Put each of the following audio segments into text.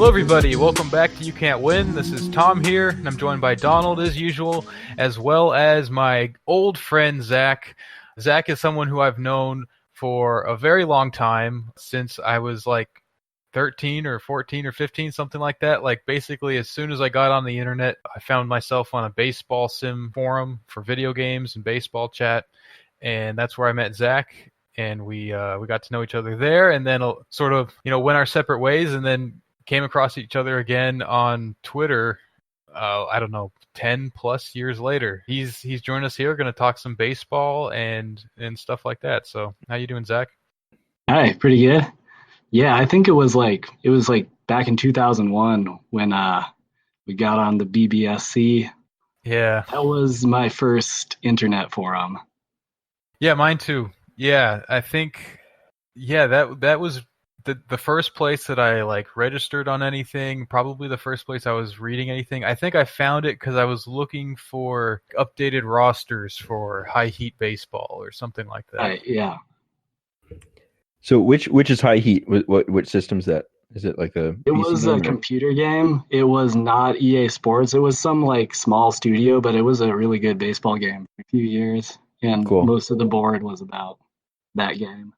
Hello everybody, welcome back to You Can't Win. This is Tom here, and I'm joined by Donald as usual, as well as my old friend Zach. Zach is someone who I've known for a very long time, since I was like 13 or 14 or 15, something like that. Like basically as soon as I got on the internet, I found myself on a baseball sim forum for video games and baseball chat, and that's where I met Zach. And we got to know each other there, and then sort of, went our separate ways, and then came across each other again on Twitter, I don't know, 10 plus years later. He's joined us here, going to talk some baseball and stuff like that. So how you doing, Zach? Hi, pretty good. Yeah, I think it was like back in 2001 when we got on the BBSC. Yeah. That was my first internet forum. Yeah, mine too. Yeah, I think that was the first place that I like registered on anything, probably the first place I was reading anything. I think I found it because I was looking for updated rosters for high heat baseball or something like that. Yeah. So which is high heat? Which system's that? Is it like a It PC was game a computer game. It was not EA Sports. It was some like small studio, but it was a really good baseball game for a few years. And Cool. Most of the board was about that game.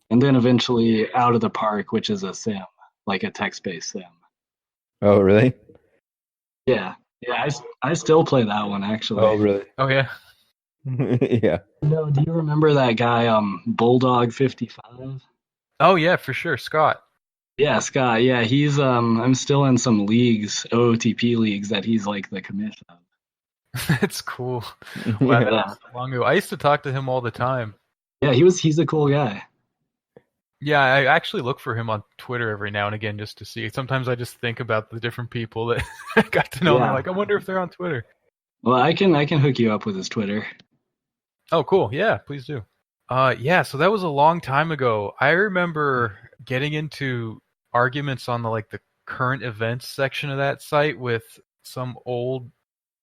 And then eventually Out of the Park, which is a sim, like a text-based sim. Oh, really? Yeah. Yeah, I still play that one, actually. Oh, really? Oh yeah. Yeah. No, do you remember that guy, Bulldog 55? Oh yeah, for sure, Scott. Yeah, Scott. Yeah, he's I'm still in some leagues, OOTP leagues that he's like the commission of. That's cool. Wow, Yeah. that was long ago. I used to talk to him all the time. Yeah, he's a cool guy. Yeah, I actually look for him on Twitter every now and again just to see. Sometimes I just think about the different people that I got to know. Yeah. I'm like, I wonder if they're on Twitter. Well, I can hook you up with his Twitter. Oh, cool. Yeah, please do. Yeah, so that was a long time ago. I remember getting into arguments on the current events section of that site with some old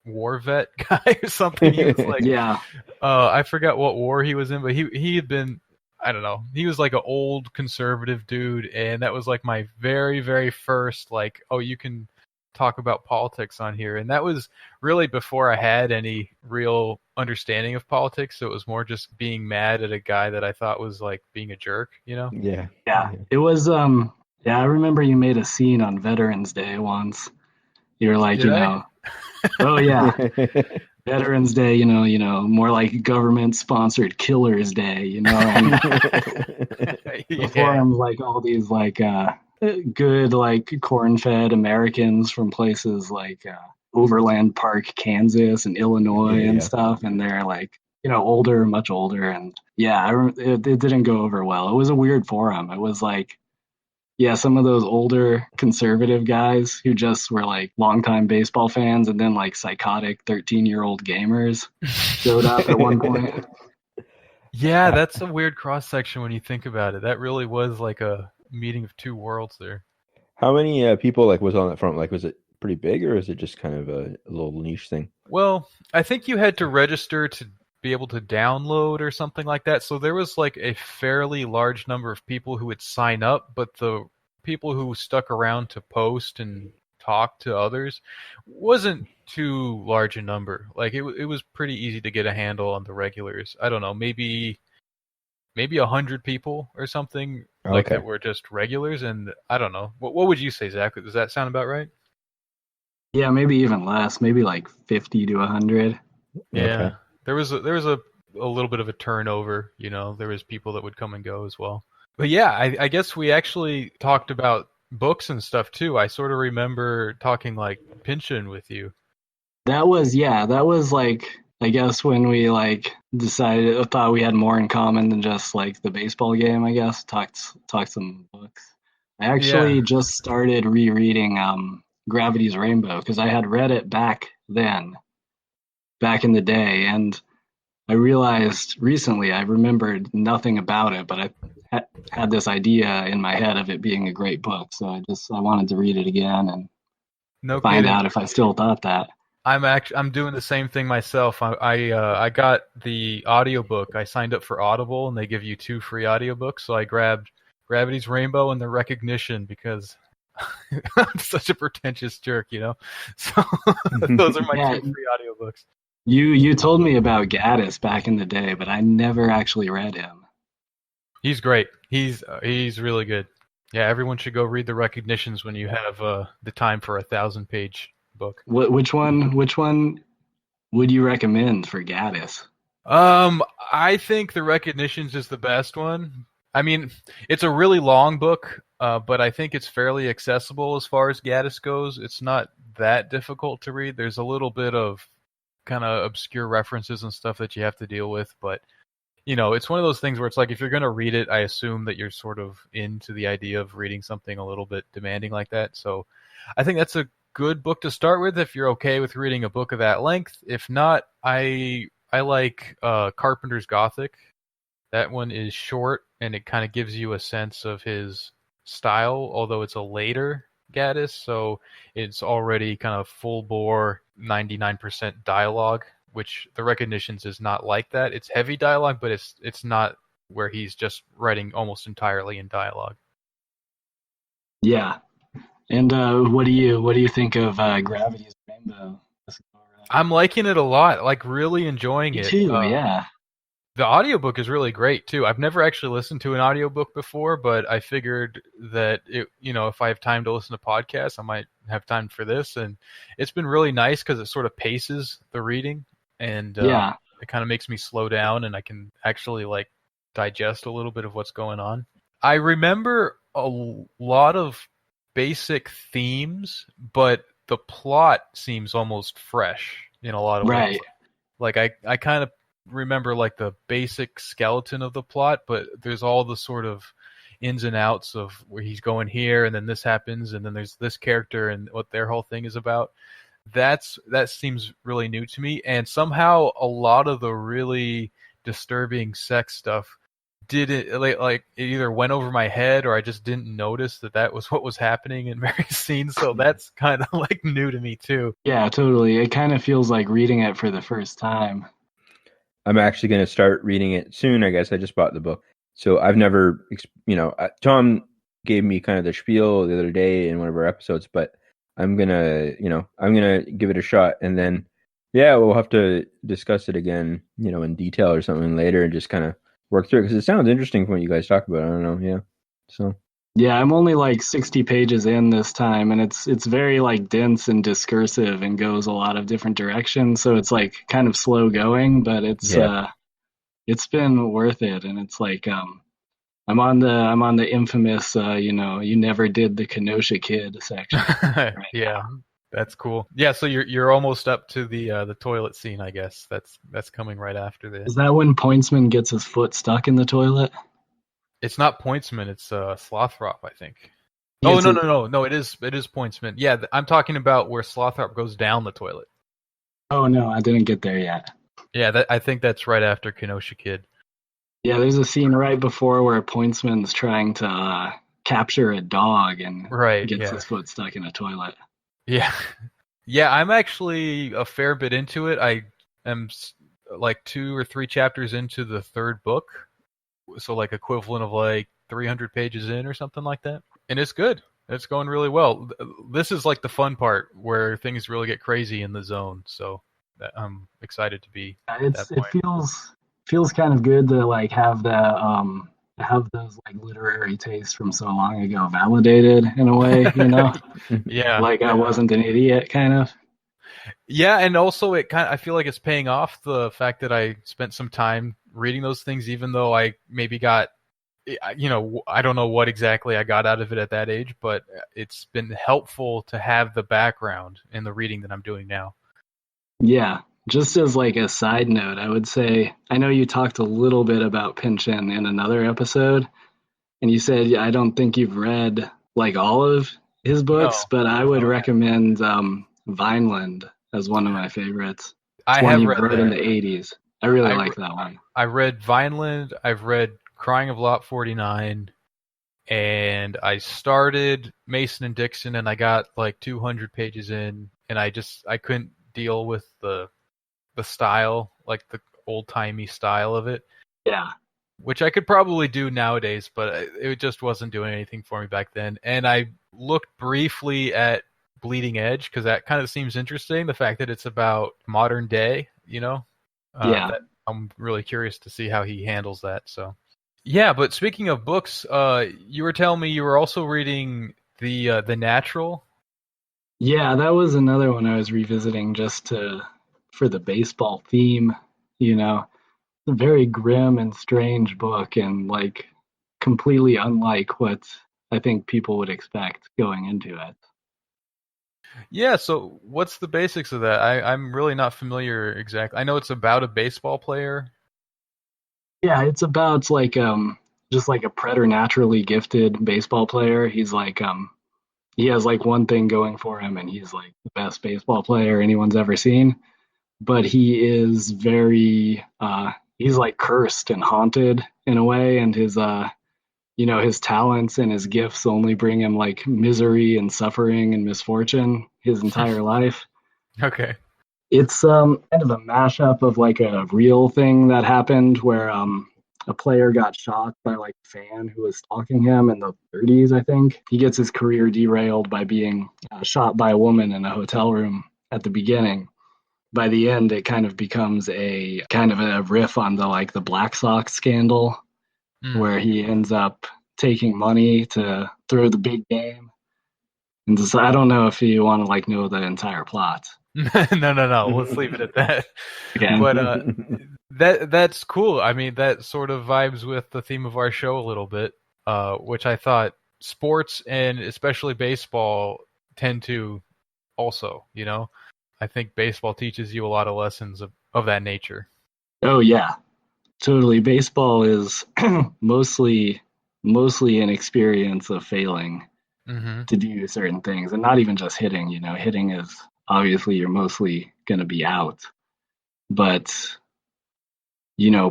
war vet guy or something. He was like, Yeah. I forgot what war he was in, but he had been, I don't know, he was like an old conservative dude, and that was like my very, very first oh, you can talk about politics on here. And that was really before I had any real understanding of politics, so it was more just being mad at a guy that I thought was like being a jerk, Yeah. Yeah. It was yeah, I remember you made a scene on Veterans Day once. You were like, Did I? oh yeah, Veterans Day, more like government-sponsored Killers Day, and the forums like all these good corn-fed Americans from places like Overland Park, Kansas, and Illinois and stuff, and they're older, much older, and yeah, it didn't go over well. It was a weird forum. It was some of those older conservative guys who just were longtime baseball fans, and then psychotic 13-year-old gamers showed up at one point. Yeah, that's a weird cross section when you think about it. That really was like a meeting of two worlds there. How many people was on that front? Was it pretty big, or is it just kind of a little niche thing? Well, I think you had to register to be able to download or something like that. So there was a fairly large number of people who would sign up, but the people who stuck around to post and talk to others wasn't too large a number. It was pretty easy to get a handle on the regulars. I don't know, maybe 100 people or something that were just regulars, and I don't know. What would you say, Zach? Does that sound about right? Yeah, maybe even less, maybe 50 to 100. Yeah. Okay. There was a little bit of a turnover, there was people that would come and go as well. But yeah, I guess we actually talked about books and stuff too. I sort of remember talking Pynchon with you. That was I guess when we thought we had more in common than just the baseball game, I guess, talked some books. I actually just started rereading Gravity's Rainbow because I had read it back in the day, and I realized recently I remembered nothing about it, but I had this idea in my head of it being a great book, so I wanted to read it again and find out if I still thought that. I'm doing the same thing myself. I got the audiobook. I signed up for Audible, and they give you 2 free audiobooks, so I grabbed Gravity's Rainbow and The Recognition because I'm such a pretentious jerk, you know. So those are my Yeah, two free audiobooks. you told me about Gaddis back in the day, but I never actually read him. He's great. He's really good. Yeah, everyone should go read the recognitions when you have the time for 1,000-page book. Which one would you recommend for Gaddis? I think the recognitions is the best one. I mean, it's a really long book, but I think it's fairly accessible as far as Gaddis goes. It's not that difficult to read. There's a little bit of kind of obscure references and stuff that you have to deal with, but it's one of those things where it's like if you're going to read it, I assume that you're sort of into the idea of reading something a little bit demanding like that. So I think that's a good book to start with if you're okay with reading a book of that length. If not, I like Carpenter's Gothic. That one is short and it kind of gives you a sense of his style, although it's a later Gaddis, so it's already kind of full bore 99% dialogue, which the recognitions is not like that. It's heavy dialogue, but it's not where he's just writing almost entirely in dialogue. Yeah. And what do you think of Gravity's Rainbow? I'm liking it a lot, like really enjoying Me it. too, yeah. The audiobook is really great too. I've never actually listened to an audiobook before, but I figured that if I have time to listen to podcasts, I might have time for this, and it's been really nice because it sort of paces the reading, and it kind of makes me slow down, and I can actually like digest a little bit of what's going on. I remember a lot of basic themes, but the plot seems almost fresh in a lot of ways. Like I kind of remember like the basic skeleton of the plot, but there's all the sort of ins and outs of where he's going here and then this happens and then there's this character and what their whole thing is about. That seems really new to me, and somehow a lot of the really disturbing sex stuff didn't like it either went over my head or I just didn't notice that was what was happening in various scenes. So that's kind of like new to me too. Yeah, totally. It kind of feels like reading it for the first time. I'm actually going to start reading it soon. I guess I just bought the book, so I've never, Tom gave me kind of the spiel the other day in one of our episodes, but I'm gonna give it a shot, and then we'll have to discuss it again, in detail or something later, and just kind of work through it because it sounds interesting from what you guys talk about. I don't know, so. Yeah, I'm only like 60 pages in this time, and it's very like dense and discursive and goes a lot of different directions. So it's like kind of slow going, but it's been worth it. And it's like I'm on the infamous you never did the Kenosha Kid section. Right now. That's cool. Yeah, so you're almost up to the toilet scene, I guess. That's coming right after this. Is that when Pointsman gets his foot stuck in the toilet? It's not Pointsman, it's Slothrop, I think. No, it is Pointsman. Yeah, I'm talking about where Slothrop goes down the toilet. Oh no, I didn't get there yet. Yeah, I think that's right after Kenosha Kid. Yeah, there's a scene right before where Pointsman's trying to capture a dog and gets his foot stuck in a toilet. Yeah. Yeah, I'm actually a fair bit into it. I am like 2 or 3 chapters into the third book. So like equivalent of like 300 pages in or something like that. And it's good. It's going really well. This is like the fun part where things really get crazy in the zone. So I'm excited to be at that point. It feels kind of good to like have have those like literary tastes from so long ago validated in a way, Yeah. Like I wasn't an idiot kind of. Yeah, and also I feel like it's paying off the fact that I spent some time reading those things, even though I maybe got, I don't know what exactly I got out of it at that age, but it's been helpful to have the background in the reading that I'm doing now. Yeah, just as like a side note, I would say, I know you talked a little bit about Pynchon in another episode, and you said, I don't think you've read like all of his books, but I would recommend Vineland as one of my favorites. I have read that in the 80s. I really like that one. I read Vineland. I've read Crying of Lot 49, and I started Mason and Dixon, and I got like 200 pages in, and I couldn't deal with the style, like the old-timey style of it. Yeah. Which I could probably do nowadays, but it just wasn't doing anything for me back then. And I looked briefly at Bleeding Edge because that kind of seems interesting. The fact that it's about modern day, Yeah. that I'm really curious to see how he handles that. So, yeah. But speaking of books, you were telling me you were also reading the Natural. Yeah, that was another one I was revisiting for the baseball theme, you know. A very grim and strange book and like completely unlike what I think people would expect going into it. Yeah, so what's the basics of that? I'm really not familiar exactly. I know it's about a baseball player. Yeah, it's about like just like a preternaturally gifted baseball player. He's like he has like one thing going for him and he's like the best baseball player anyone's ever seen. But he is very he's like cursed and haunted in a way, and his talents and his gifts only bring him like misery and suffering and misfortune his entire life. Okay. It's kind of a mashup of like a real thing that happened where a player got shot by like a fan who was stalking him in the 30s, I think. He gets his career derailed by being shot by a woman in a hotel room at the beginning. By the end, it kind of becomes a kind of a riff on the Black Sox scandal, where he ends up taking money to throw the big game. And just, I don't know if you want to like know the entire plot. No. Let's leave it at that. Okay. But that's cool. I mean, that sort of vibes with the theme of our show a little bit, which I thought sports and especially baseball tend to also, I think baseball teaches you a lot of lessons of that nature. Oh yeah, totally. Baseball is mostly an experience of failing Mm-hmm. to do certain things, and not even just hitting. Hitting is obviously you're mostly going to be out, but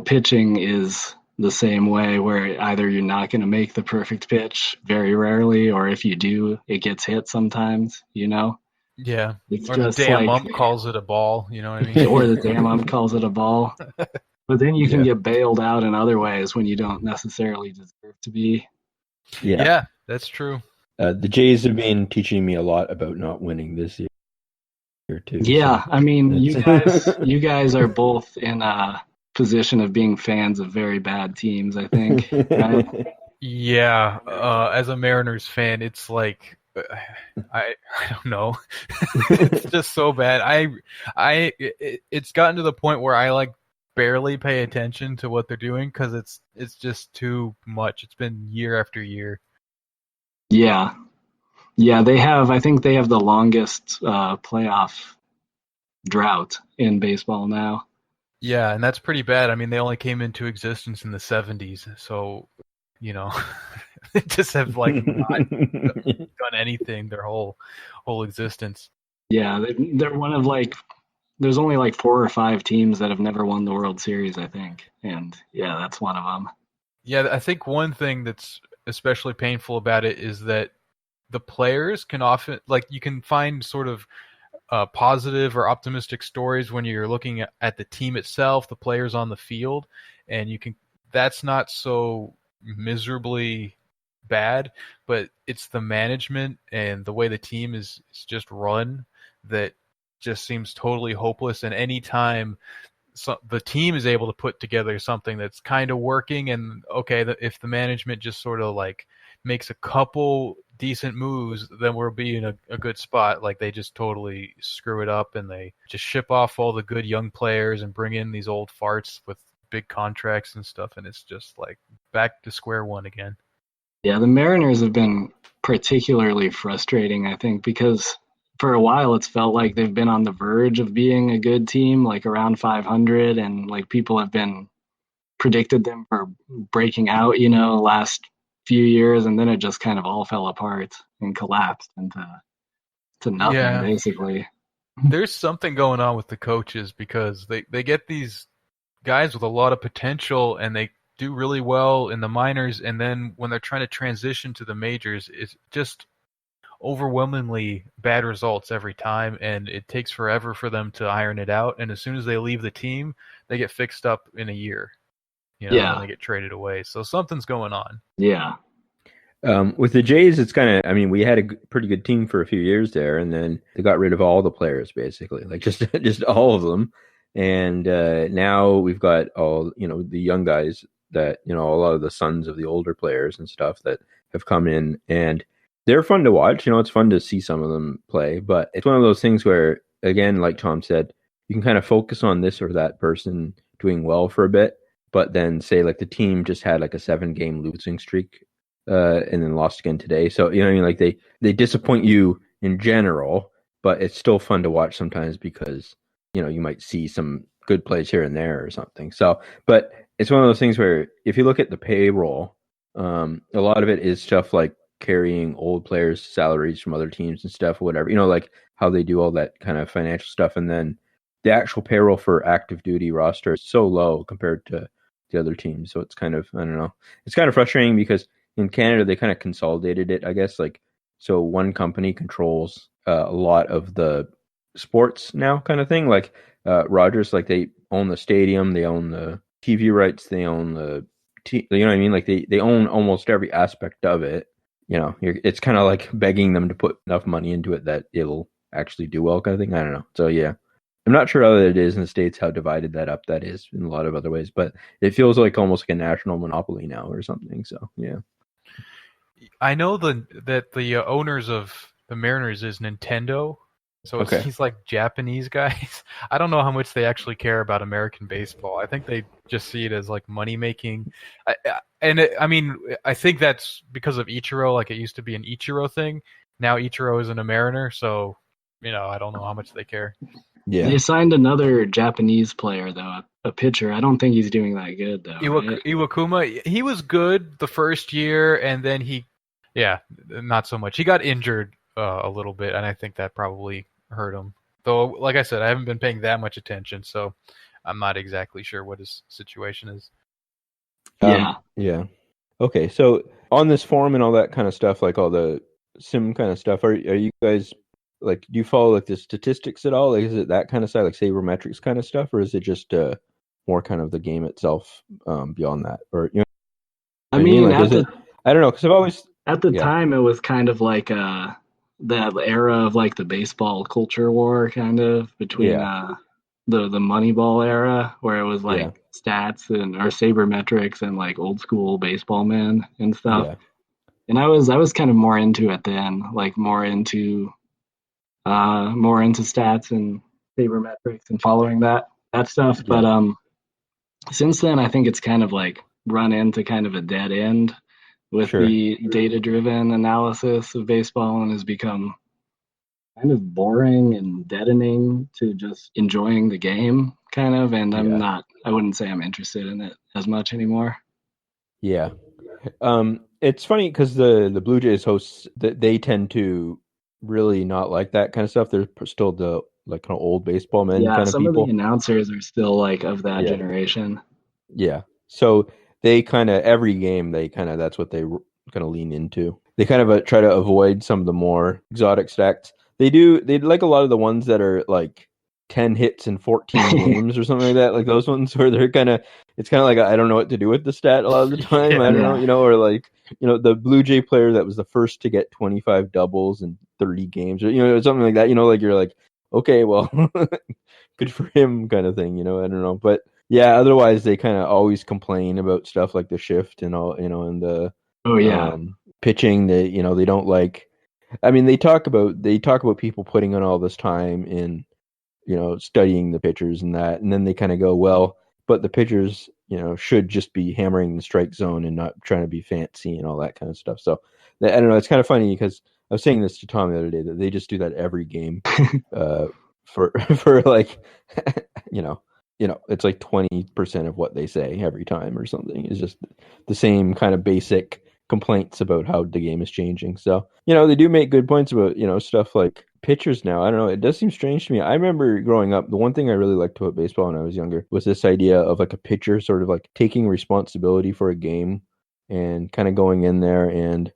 pitching is the same way where either you're not going to make the perfect pitch very rarely, or if you do, it gets hit sometimes. Yeah. It's Or the just damn like, ump calls it a ball, you know what I mean? or the damn ump calls it a ball. But then you can Yeah. get bailed out in other ways when you don't necessarily deserve to be. Yeah, that's true. The Jays have been teaching me a lot about not winning this year too. Yeah, so I mean, it's- you guys are both in a position of being fans of very bad teams, I think, right? Yeah, as a Mariners fan, it's like I don't know. It's just so bad. It's gotten to the point where I like barely pay attention to what they're doing because it's just too much. It's been year after year. Yeah. Yeah, I think they have the longest playoff drought in baseball now. Yeah, and that's pretty bad. I mean, they only came into existence in the 70s, so they just have like not done anything their whole existence. Yeah, they're one of like there's only like 4 or 5 teams that have never won the World Series, I think. And yeah, that's one of them. Yeah, I think one thing that's especially painful about it is that the players can often, like, you can find sort of positive or optimistic stories when you're looking at the team itself, the players on the field, and that's not so miserably bad, but it's the management and the way the team is just run that just seems totally hopeless. And anytime the team is able to put together something that's kind of working, and okay, if the management just sort of like makes a couple decent moves, then we'll be in a good spot. Like they just totally screw it up and they just ship off all the good young players and bring in these old farts with big contracts and stuff, and it's just like back to square one again. Yeah, the Mariners have been particularly frustrating, I think, because for a while it's felt like they've been on the verge of being a good team, like around 500, and like people have been predicted them for breaking out, last few years, and then it just kind of all fell apart and collapsed into nothing, Yeah, basically. there's something going on with the coaches because they get these guys with a lot of potential and they do really well in the minors, and then when they're trying to transition to the majors, it's just overwhelmingly bad results every time, and it takes forever for them to iron it out. And as soon as they leave the team, they get fixed up in a year, Yeah. and they get traded away. So something's going on. Yeah. With the Jays, it's kind of, I mean, we had a pretty good team for a few years there, and then they got rid of all the players, basically, like just all of them. And now we've got all, the young guys that, a lot of the sons of the older players and stuff that have come in, and they're fun to watch. It's fun to see some of them play, but it's one of those things where, again, like Tom said, you can kind of focus on this or that person doing well for a bit, but then say like the team just had like a 7-game losing streak and then lost again today. So, what I mean? Like they disappoint you in general, but it's still fun to watch sometimes because, you might see some good plays here and there or something. So, but it's one of those things where if you look at the payroll, a lot of it is stuff like carrying old players' salaries from other teams and stuff, whatever, like how they do all that kind of financial stuff. And then the actual payroll for active duty roster is so low compared to the other teams. So it's kind of, I don't know, it's kind of frustrating because in Canada, they kind of consolidated it, I guess. Like, so one company controls a lot of the sports now, kind of thing. Like Rogers, like they own the stadium, they own the TV rights, they own the, you know what I mean? Like they own almost every aspect of it. It's kind of like begging them to put enough money into it that it'll actually do well, kind of thing. I don't know. So yeah, I'm not sure how it is in the States, how divided that is in a lot of other ways, but it feels like almost like a national monopoly now or something. So yeah. I know that the owners of the Mariners is Nintendo, so it's these like Japanese guys. I don't know how much they actually care about American baseball. I think they just see it as like money making, I think that's because of Ichiro. Like it used to be an Ichiro thing. Now Ichiro isn't a Mariner, so I don't know how much they care. Yeah, they signed another Japanese player though, a pitcher. I don't think he's doing that good though. Iwakuma, he was good the first year, and then not so much. He got injured a little bit, and I think that probably hurt him. Though, like I said, I haven't been paying that much attention, so I'm not exactly sure what his situation is. Yeah. Okay, so on this forum and all that kind of stuff, like all the sim kind of stuff, are you guys like, do you follow like the statistics at all? Like, is it that kind of side, like sabermetrics kind of stuff, or is it just more kind of the game itself beyond that? Or I mean, like, I don't know, because I've always at the time it was kind of like that era of like the baseball culture war, kind of between the Moneyball era, where it was like stats or sabermetrics and like old school baseball men and stuff. Yeah. And I was kind of more into it then, like more into stats and sabermetrics and following that stuff. Yeah. But since then, I think it's kind of like run into kind of a dead end with the data-driven analysis of baseball, and has become kind of boring and deadening to just enjoying the game, kind of. And I wouldn't say I'm interested in it as much anymore. Yeah. It's funny because the Blue Jays hosts, they tend to really not like that kind of stuff. They're still the like kind of old baseball men kind of people. Yeah, some of the announcers are still like of that generation. Yeah. So they kind of, every game, that's what they kind of lean into. They kind of try to avoid some of the more exotic stats. They like a lot of the ones that are like 10 hits in 14 games or something like that. Like those ones where they're it's kind of like, I don't know what to do with the stat a lot of the time. I don't know, or like, the Blue Jay player that was the first to get 25 doubles in 30 games or, something like that, like you're like, okay, well, good for him kind of thing, I don't know. But yeah, otherwise they kind of always complain about stuff like the shift and all, and the pitching. They they don't like. I mean, they talk about people putting in all this time in studying the pitchers and that, and then they kind of go, well, but the pitchers should just be hammering the strike zone and not trying to be fancy and all that kind of stuff. So I don't know. It's kind of funny because I was saying this to Tom the other day that they just do that every game for like it's like 20% of what they say every time or something. It's just the same kind of basic complaints about how the game is changing. So, they do make good points about, stuff like pitchers now. I don't know. It does seem strange to me. I remember growing up, the one thing I really liked about baseball when I was younger was this idea of like a pitcher sort of like taking responsibility for a game and kind of going in there and,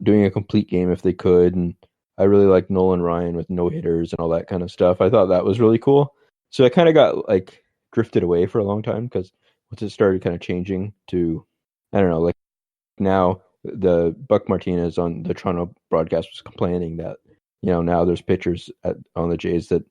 doing a complete game if they could. And I really liked Nolan Ryan with no hitters and all that kind of stuff. I thought that was really cool. So I kind of got like drifted away for a long time because once it started kind of changing to, I don't know, like now the Buck Martinez on the Toronto broadcast was complaining that now there's pitchers on the Jays that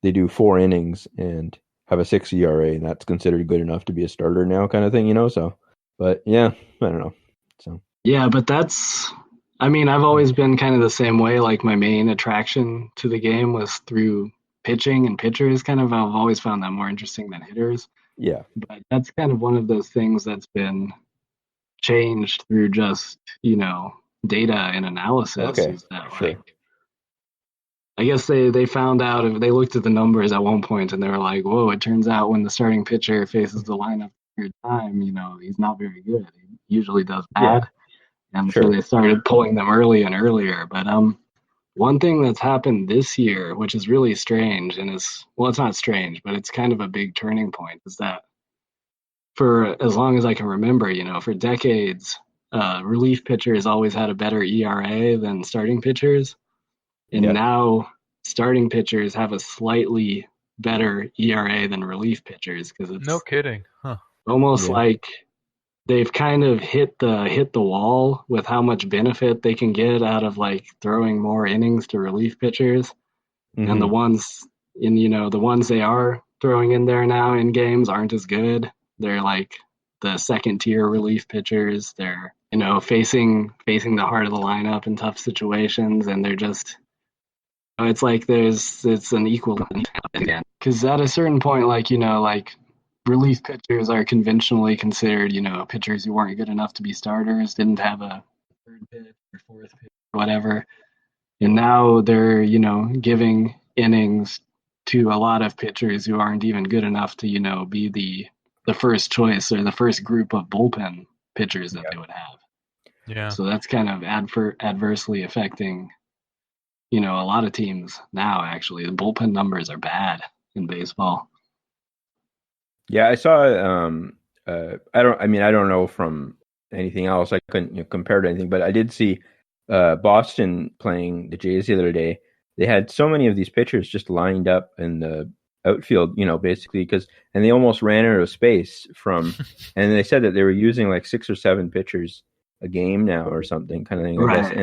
they do 4 innings and have a 6 ERA, and that's considered good enough to be a starter now, kind of thing, So, but yeah, I don't know. So yeah, but I've always been kind of the same way. Like my main attraction to the game was through pitching and pitchers. I've always found that more interesting than hitters. yeah, But that's kind of one of those things that's been changed through just data and analysis. Okay, Is that sure. I guess they found out, if they looked at the numbers at one point and they were like, whoa, it turns out when the starting pitcher faces the lineup every time, he's not very good. He usually does bad. And so they started pulling them early and earlier. But one thing that's happened this year, which is really strange, and it's not strange, but it's kind of a big turning point, is that for as long as I can remember, for decades, relief pitchers always had a better ERA than starting pitchers. And now starting pitchers have a slightly better ERA than relief pitchers, because it's no kidding, huh? Almost like they've kind of hit the wall with how much benefit they can get out of like throwing more innings to relief pitchers. And the ones they are throwing in there now in games aren't as good. They're like the second tier relief pitchers. They're facing the heart of the lineup in tough situations, and they're just, it's like it's an equal again, because at a certain point, like relief pitchers are conventionally considered, pitchers who weren't good enough to be starters, didn't have a third pitch or fourth pitch or whatever. And now they're, giving innings to a lot of pitchers who aren't even good enough to, be the first choice or the first group of bullpen pitchers that they would have. Yeah. So that's kind of adversely affecting, a lot of teams now, actually. The bullpen numbers are bad in baseball. Yeah, I saw. I don't know from anything else. I couldn't compare to anything, but I did see Boston playing the Jays the other day. They had so many of these pitchers just lined up in the outfield, basically and they almost ran out of space and they said that they were using like 6 or 7 pitchers a game now or something, kind of thing, I guess.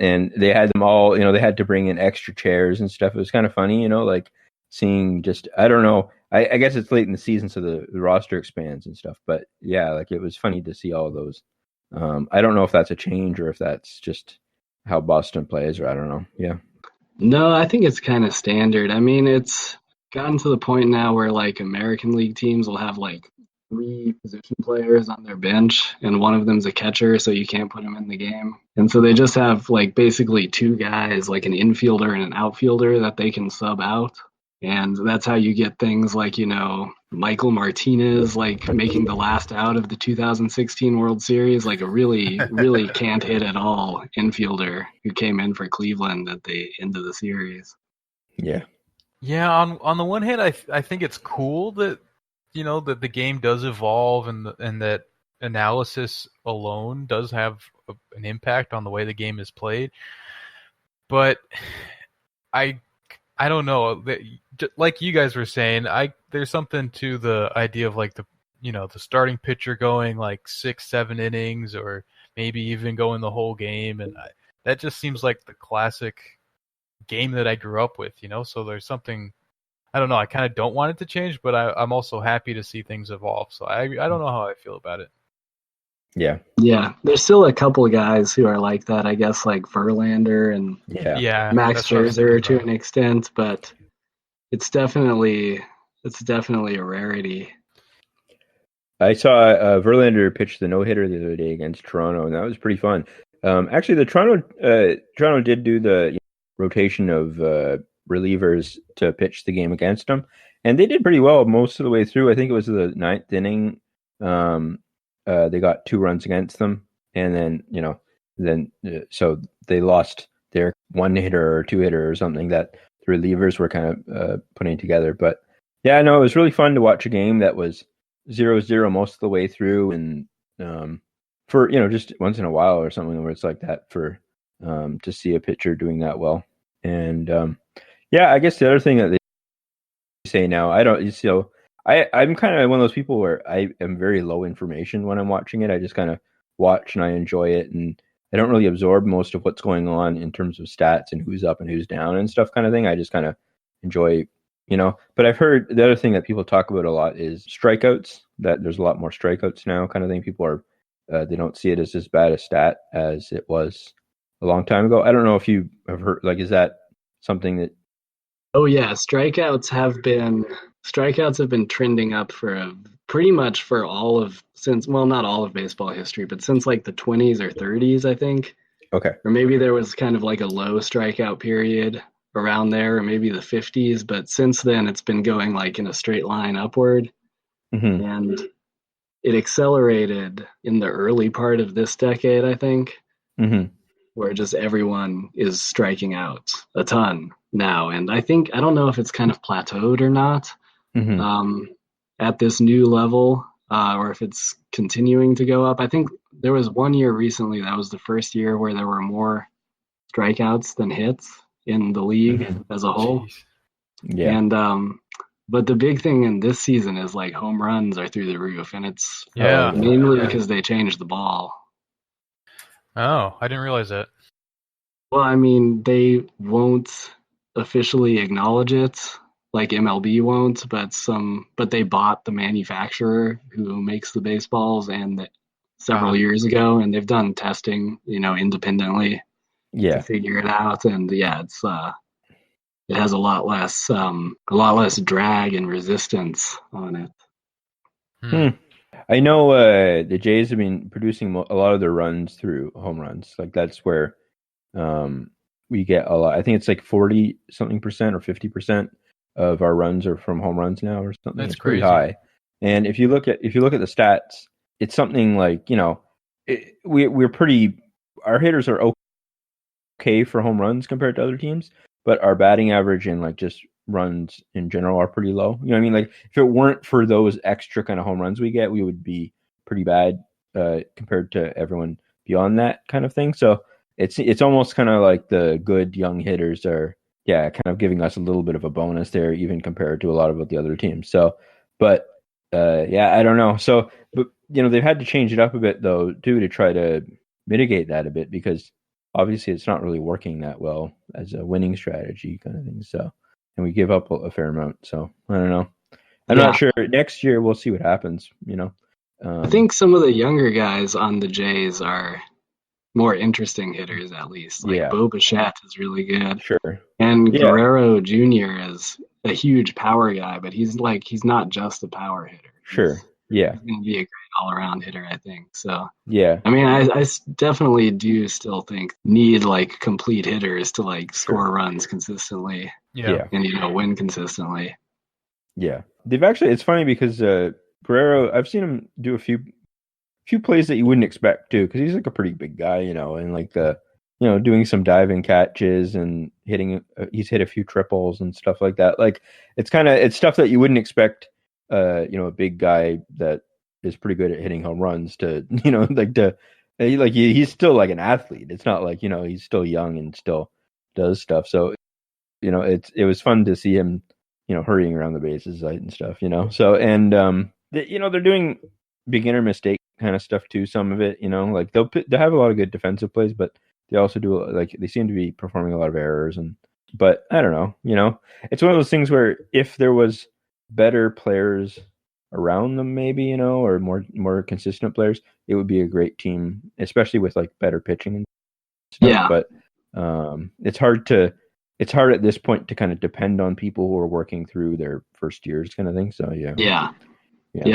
And they had them all, they had to bring in extra chairs and stuff. It was kind of funny, like seeing just, I don't know. I guess it's late in the season, so the roster expands and stuff. But yeah, like it was funny to see all of those. I don't know if that's a change or if that's just how Boston plays, or I don't know. Yeah. No, I think it's kind of standard. It's gotten to the point now where like American League teams will have like 3 position players on their bench, and one of them's a catcher, so you can't put him in the game. And so they just have like basically 2 guys, like an infielder and an outfielder, that they can sub out. And that's how you get things like, Michael Martinez, like making the last out of the 2016 World Series, like a really, really can't hit at all infielder who came in for Cleveland at the end of the series. Yeah. Yeah. On the one hand, I think it's cool that, that the game does evolve and that analysis alone does have an impact on the way the game is played. But I don't know. Like you guys were saying, there's something to the idea of like the starting pitcher going like 6-7 innings, or maybe even going the whole game, and that just seems like the classic game that I grew up with. So there's something, I don't know. I kind of don't want it to change, but I'm also happy to see things evolve. So I don't know how I feel about it. Yeah. Yeah. There's still a couple of guys who are like that, I guess, like Verlander and Max Scherzer to an extent, but it's definitely a rarity. I saw Verlander pitch the no-hitter the other day against Toronto, and that was pretty fun. Actually, the Toronto did do the rotation of relievers to pitch the game against them, and they did pretty well most of the way through. I think it was the 9th inning. They got 2 runs against them, and then so they lost their 1-hitter or 2-hitter or something that the relievers were kind of putting together. But yeah, no, it was really fun to watch a game that was 0-0 most of the way through, and for just once in a while or something where it's like that, for to see a pitcher doing that well. And I guess the other thing that they say now, I'm kind of one of those people where I am very low information when I'm watching it. I just kind of watch and I enjoy it, and I don't really absorb most of what's going on in terms of stats and who's up and who's down and stuff kind of thing. I just kind of enjoy, but I've heard the other thing that people talk about a lot is strikeouts, that there's a lot more strikeouts now kind of thing. People are, they don't see it as bad a stat as it was a long time ago. I don't know if you have heard, like, is that something that... Oh yeah, strikeouts have been trending up for pretty much for not all of baseball history, but since like the 20s or 30s, I think. Okay. Or maybe there was kind of like a low strikeout period around there, or maybe the 50s, but since then it's been going like in a straight line upward. Mm-hmm. And it accelerated in the early part of this decade, I think, where just everyone is striking out a ton now. And I don't know if it's kind of plateaued or not at this new level, or if it's continuing to go up. I think there was one year recently that was the first year where there were more strikeouts than hits in the league as a whole. Jeez. Yeah. And but the big thing in this season is like home runs are through the roof, and it's Yeah. mainly because they changed the ball. Oh, I didn't realize that. Well, I mean, they won't officially acknowledge it, like MLB won't, but they bought the manufacturer who makes the baseballs several years ago, and they've done testing, independently to figure it out. And yeah, it has a lot less drag and resistance on it. I know the Jays have been producing a lot of their runs through home runs. Like that's where we get a lot. I think it's like 40 something percent or 50% of our runs are from home runs now, or something. That's it's pretty crazy. high. And if you look at the stats, it's something like we're pretty. Our hitters are okay for home runs compared to other teams, but our batting average and like just runs in general are pretty low. You know what I mean? Like if it weren't for those extra kind of home runs we get, we would be pretty bad compared to everyone beyond that kind of thing. So it's almost kind of like the good young hitters are kind of giving us a little bit of a bonus there, even compared to a lot of the other teams. So, but I don't know. So, but they've had to change it up a bit though too to try to mitigate that a bit, because obviously it's not really working that well as a winning strategy kind of thing. So, and we give up a fair amount. So I don't know. I'm not sure. Next year we'll see what happens. I think some of the younger guys on the Jays are more interesting hitters, at least. Like Bo Bichette is really good. Sure. And Guerrero Jr. is a huge power guy, but he's not just a power hitter. Sure. He's going to be a great all-around hitter, I think. So yeah. I mean, I definitely do still think need like complete hitters to like score runs consistently. Yeah. And win consistently. Yeah. They've actually, it's funny because Guerrero, I've seen him do a few plays that you wouldn't expect too, because he's like a pretty big guy, and like doing some diving catches and he's hit a few triples and stuff like that. Like it's stuff that you wouldn't expect a big guy that is pretty good at hitting home runs to he's still like an athlete. It's not like he's still young and still does stuff. So it was fun to see him hurrying around the bases and stuff. So and they're doing beginner mistake kind of stuff too. Some of it, like they have a lot of good defensive plays, but they also do they seem to be performing a lot of errors. But I don't know. It's one of those things where if there was better players around them, maybe or more consistent players, it would be a great team, especially with like better pitching and stuff. Yeah. But it's hard at this point to kind of depend on people who are working through their first years kind of thing. So yeah,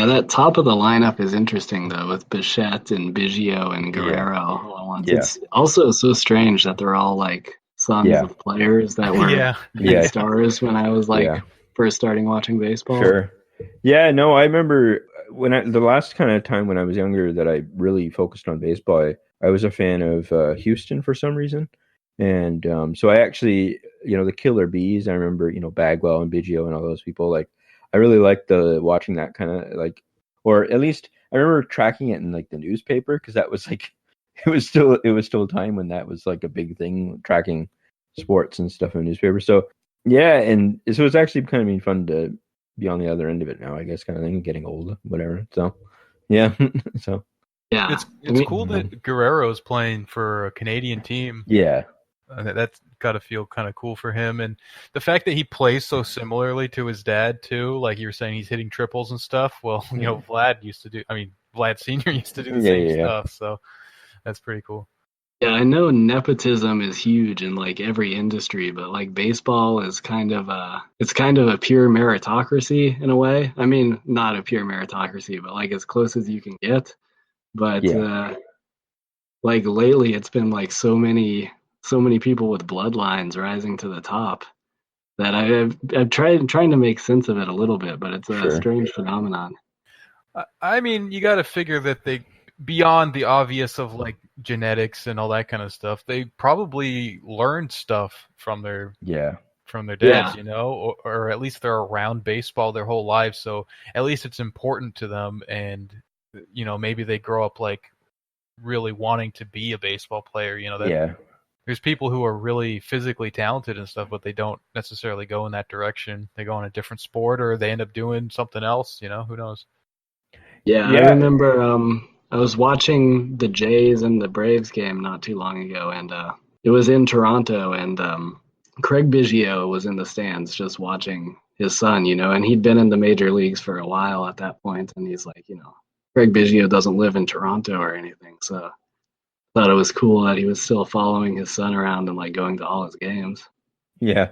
that top of the lineup is interesting though, with Bichette and Biggio and Guerrero all at once. It's also so strange that they're all like sons of players that were big stars when I was first starting watching baseball. Sure. Yeah, no, I remember the last kind of time when I was younger that I really focused on baseball, I was a fan of Houston for some reason. And so I actually, the Killer Bees, I remember, Bagwell and Biggio and all those people, like, I really liked watching that kind of like, or at least I remember tracking it in like the newspaper, because that was like, it was still a time when that was like a big thing, tracking sports and stuff in the newspaper. So yeah, and so it's actually kind of been fun to be on the other end of it now, I guess, kind of thing, getting old, whatever. So yeah, so Yeah, It's cool that Guerrero's playing for a Canadian team. Yeah. That's got to feel kind of cool for him, and the fact that he plays so similarly to his dad too. Like you were saying, he's hitting triples and stuff. Well, Vlad used to do. I mean, Vlad Senior used to do the same stuff. So that's pretty cool. Yeah, I know nepotism is huge in like every industry, but like baseball is kind of a pure meritocracy in a way. I mean, not a pure meritocracy, but like as close as you can get. But like lately it's been like so many people with bloodlines rising to the top that I've trying to make sense of it a little bit, but it's a strange phenomenon. I mean, you got to figure that they, beyond the obvious of like genetics and all that kind of stuff, they probably learned stuff from their dads, or at least they're around baseball their whole lives, so at least it's important to them, and maybe they grow up like really wanting to be a baseball player. There's people who are really physically talented and stuff, but they don't necessarily go in that direction. They go on a different sport, or they end up doing something else. Who knows? Yeah, I remember I was watching the Jays and the Braves game not too long ago, and it was in Toronto, and Craig Biggio was in the stands just watching his son, and he'd been in the major leagues for a while at that point, and he's like, Craig Biggio doesn't live in Toronto or anything, so I thought it was cool that he was still following his son around and like going to all his games. Yeah.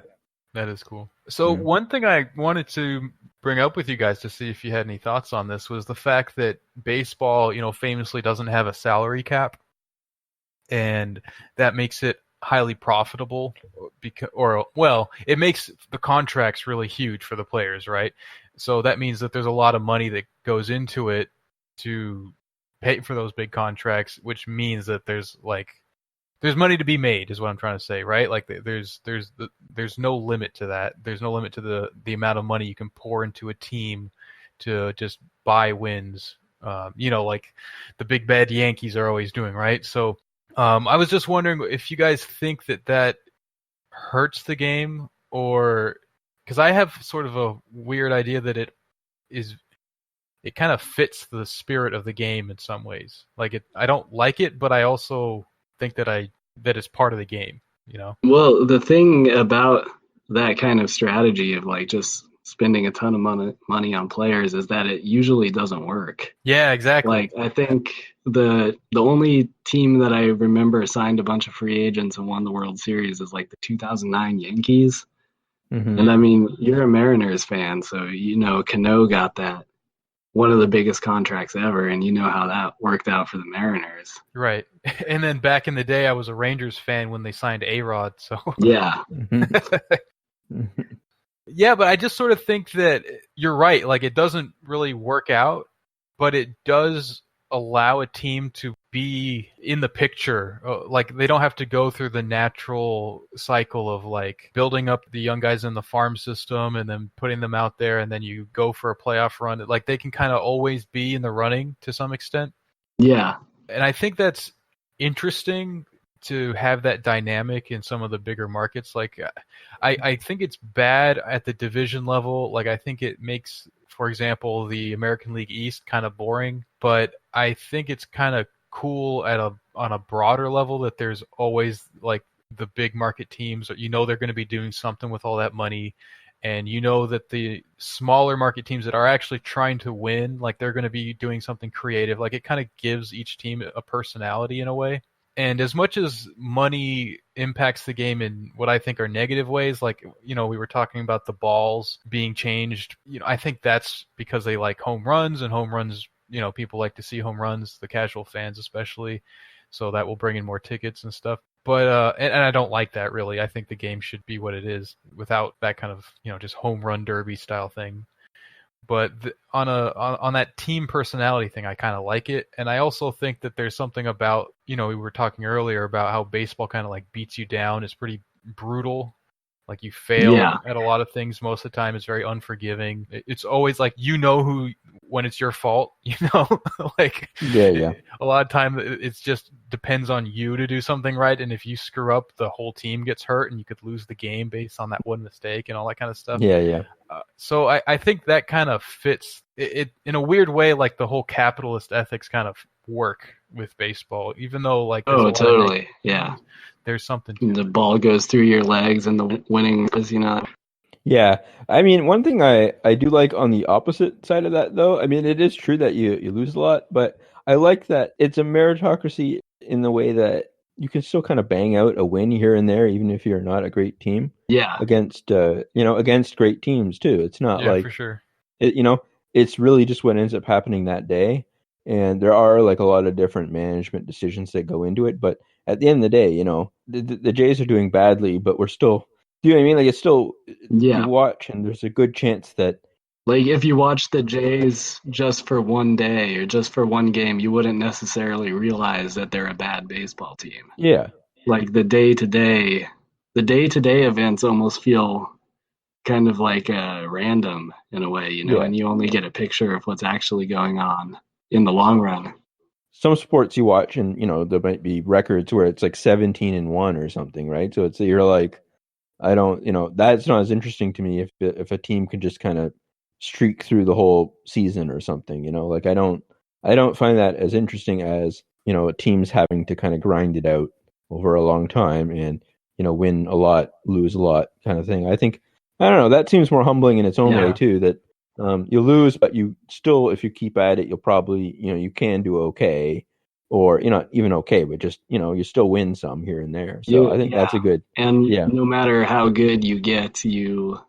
That is cool. So one thing I wanted to bring up with you guys to see if you had any thoughts on this was the fact that baseball, famously doesn't have a salary cap, and that makes it highly profitable it makes the contracts really huge for the players, right? So that means that there's a lot of money that goes into it to pay for those big contracts, which means that there's money to be made, is what I'm trying to say, right? Like there's no limit to that. There's no limit to the amount of money you can pour into a team to just buy wins. Like the big bad Yankees are always doing, right? So I was just wondering if you guys think that hurts the game, or because I have sort of a weird idea that it kind of fits the spirit of the game in some ways. Like I don't like it, but I also think that it's part of the game, Well, the thing about that kind of strategy of like just spending a ton of money on players is that it usually doesn't work. Yeah, exactly. Like I think the only team that I remember signed a bunch of free agents and won the World Series is like the 2009 Yankees. Mm-hmm. And I mean, you're a Mariners fan, so Cano got that, one of the biggest contracts ever, and you know how that worked out for the Mariners. Right. And then back in the day, I was a Rangers fan when they signed A-Rod, so... Yeah. Yeah, but I just sort of think that you're right. Like, it doesn't really work out, but it does allow a team to be in the picture. Like, they don't have to go through the natural cycle of, like, building up the young guys in the farm system and then putting them out there, and then you go for a playoff run. Like, they can kind of always be in the running to some extent. Yeah. And I think that's interesting to have that dynamic in some of the bigger markets. Like, I think it's bad at the division level. Like, I think it makes, for example, the American League East kind of boring, but I think it's kind of cool on a broader level that there's always like the big market teams. They're going to be doing something with all that money, and that the smaller market teams that are actually trying to win, like they're going to be doing something creative. Like, it kind of gives each team a personality in a way. And as much as money impacts the game in what I think are negative ways, like, we were talking about the balls being changed, I think that's because they like home runs, and home runs, people like to see home runs, the casual fans especially. So that will bring in more tickets and stuff. But, and I don't like that really. I think the game should be what it is without that kind of, just home run derby style thing. But on that team personality thing, I kind of like it. And I also think that there's something about, we were talking earlier about how baseball kind of like beats you down. It's pretty brutal. Like, you fail at a lot of things most of the time. It's very unforgiving. It's always like, when it's your fault, like, yeah. A lot of time it's just depends on you to do something right. And if you screw up, the whole team gets hurt, and you could lose the game based on that one mistake and all that kind of stuff. Yeah. So I think that kind of fits it in a weird way. Like, the whole capitalist ethics kind of work with baseball, even though like there's a Oh, lot of totally. Yeah. there's something to The it. ball goes through your legs and the winning is, you know. Yeah, I mean, one thing I do like on the opposite side of that, though, I mean, it is true that you lose a lot, but I like that it's a meritocracy in the way that you can still kind of bang out a win here and there, even if you're not a great team Yeah. against against great teams too. It's not Yeah, for like sure. it's really just what ends up happening that day, and there are like a lot of different management decisions that go into it. But at the end of the day, the Jays are doing badly, but we're still. Do you know what I mean? Like it's still you Yeah. watch, and there's a good chance that Like if you watch the Jays just for one day or just for one game, you wouldn't necessarily realize that they're a bad baseball team. yeah, Like the day-to-day events almost feel kind of like random in a way, yeah. and you only get a picture of what's actually going on in the long run. Some sports you watch, and there might be records where it's like 17-1 or something, right? So you're like, I don't, that's not as interesting to me if a team can just kind of streak through the whole season or something, like I don't find that as interesting as, teams having to kind of grind it out over a long time and, win a lot, lose a lot kind of thing. I think, I don't know, that seems more humbling in its own way Yeah. too, that you lose, but you still, if you keep at it, you'll probably, you can do okay, or, not even okay, but just, you still win some here and there. So I think that's a good, And yeah. no matter how good you get, you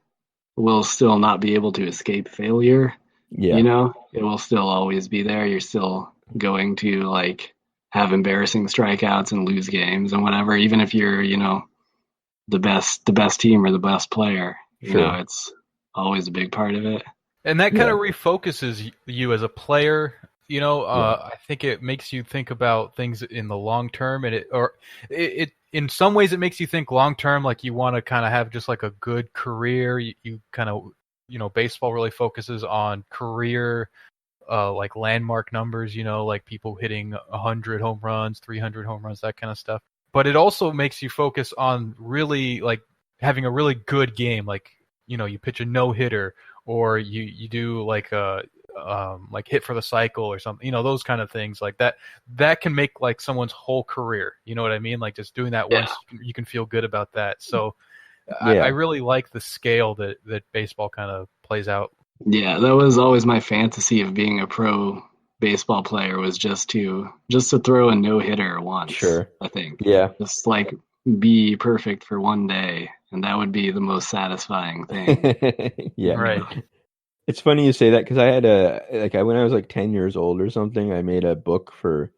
will still not be able to escape failure. Yeah. It will still always be there. You're still going to like have embarrassing strikeouts and lose games and whatever, even if you're, the best team or the best player. Sure. It's always a big part of it. And that kind Yeah. of refocuses you as a player. Yeah. I think it makes you think about things in the long term, and it in some ways it makes you think long term, like you want to kind of have just like a good career. You kind of, baseball really focuses on career, like landmark numbers. Like people hitting 100 home runs, 300 home runs, that kind of stuff. But it also makes you focus on really like having a really good game, like you pitch a no hitter, or you do like a like hit for the cycle or something, those kind of things like that can make like someone's whole career. You know what I mean? Like just doing that once, you can feel good about that. So Yeah. I really like the scale that baseball kind of plays out. Yeah, that was always my fantasy of being a pro baseball player, was just to throw a no hitter once. Sure. I think Yeah. just like be perfect for one day, and that would be the most satisfying thing. Yeah. Right. It's funny you say that because I had when I was like 10 years old or something, I made a book for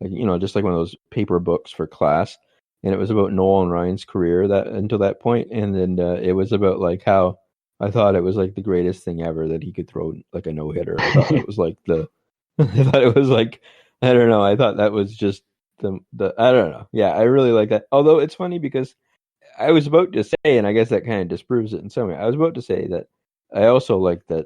like, just like one of those paper books for class. And it was about Nolan Ryan's career that until that point. And then it was about like how I thought it was like the greatest thing ever that he could throw like a no hitter. I thought it was like I thought it was like, I don't know. I thought that was just the I don't know. Yeah, I really like that. Although it's funny because I was about to say, and I guess that kind of disproves it in some way. I was about to say that I also like that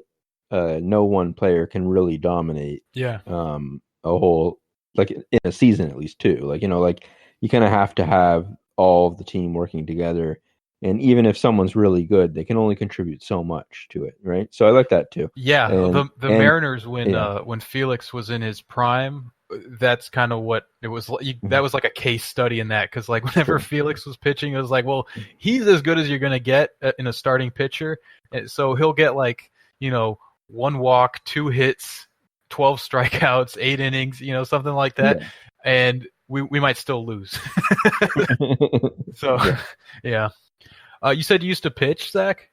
no one player can really dominate Yeah. a whole, like in a season at least too. Like like you kind of have to have all of the team working together, and even if someone's really good, they can only contribute so much to it, right? So I like that too. Yeah, And the Mariners yeah. when Felix was in his prime, that's kind of what it was. That was like a case study in that, because like whenever Sure. Felix was pitching, it was like, well, he's as good as you're gonna get in a starting pitcher, and so he'll get like 1 walk, 2 hits, 12 strikeouts, 8 innings, something like that, Yeah. and we might still lose. So yeah. You said you used to pitch, Zach?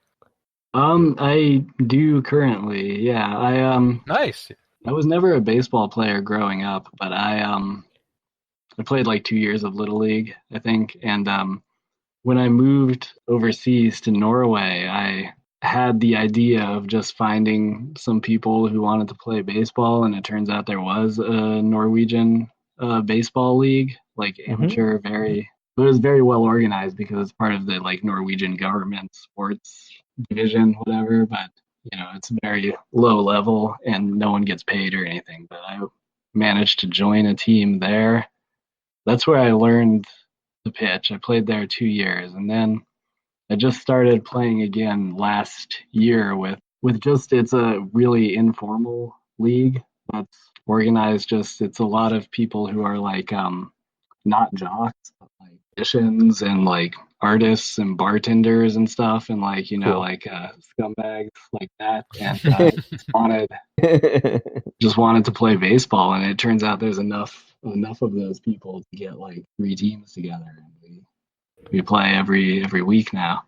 I do currently. Yeah, Nice. I was never a baseball player growing up, but I played like 2 years of Little League, I think, and when I moved overseas to Norway, I had the idea of just finding some people who wanted to play baseball, and it turns out there was a Norwegian baseball league, like amateur, but it was very well organized because it's part of the like Norwegian government sports division, whatever. But it's very low level, and no one gets paid or anything. But I managed to join a team there. That's where I learned to pitch. I played there 2 years, and then I just started playing again last year with just, it's a really informal league that's organized. Just it's a lot of people who are like not jocks, but like musicians and like artists and bartenders and stuff, and like Cool. like scumbags like that, and just wanted to play baseball, and it turns out there's enough of those people to get like 3 teams together, and we play every week now.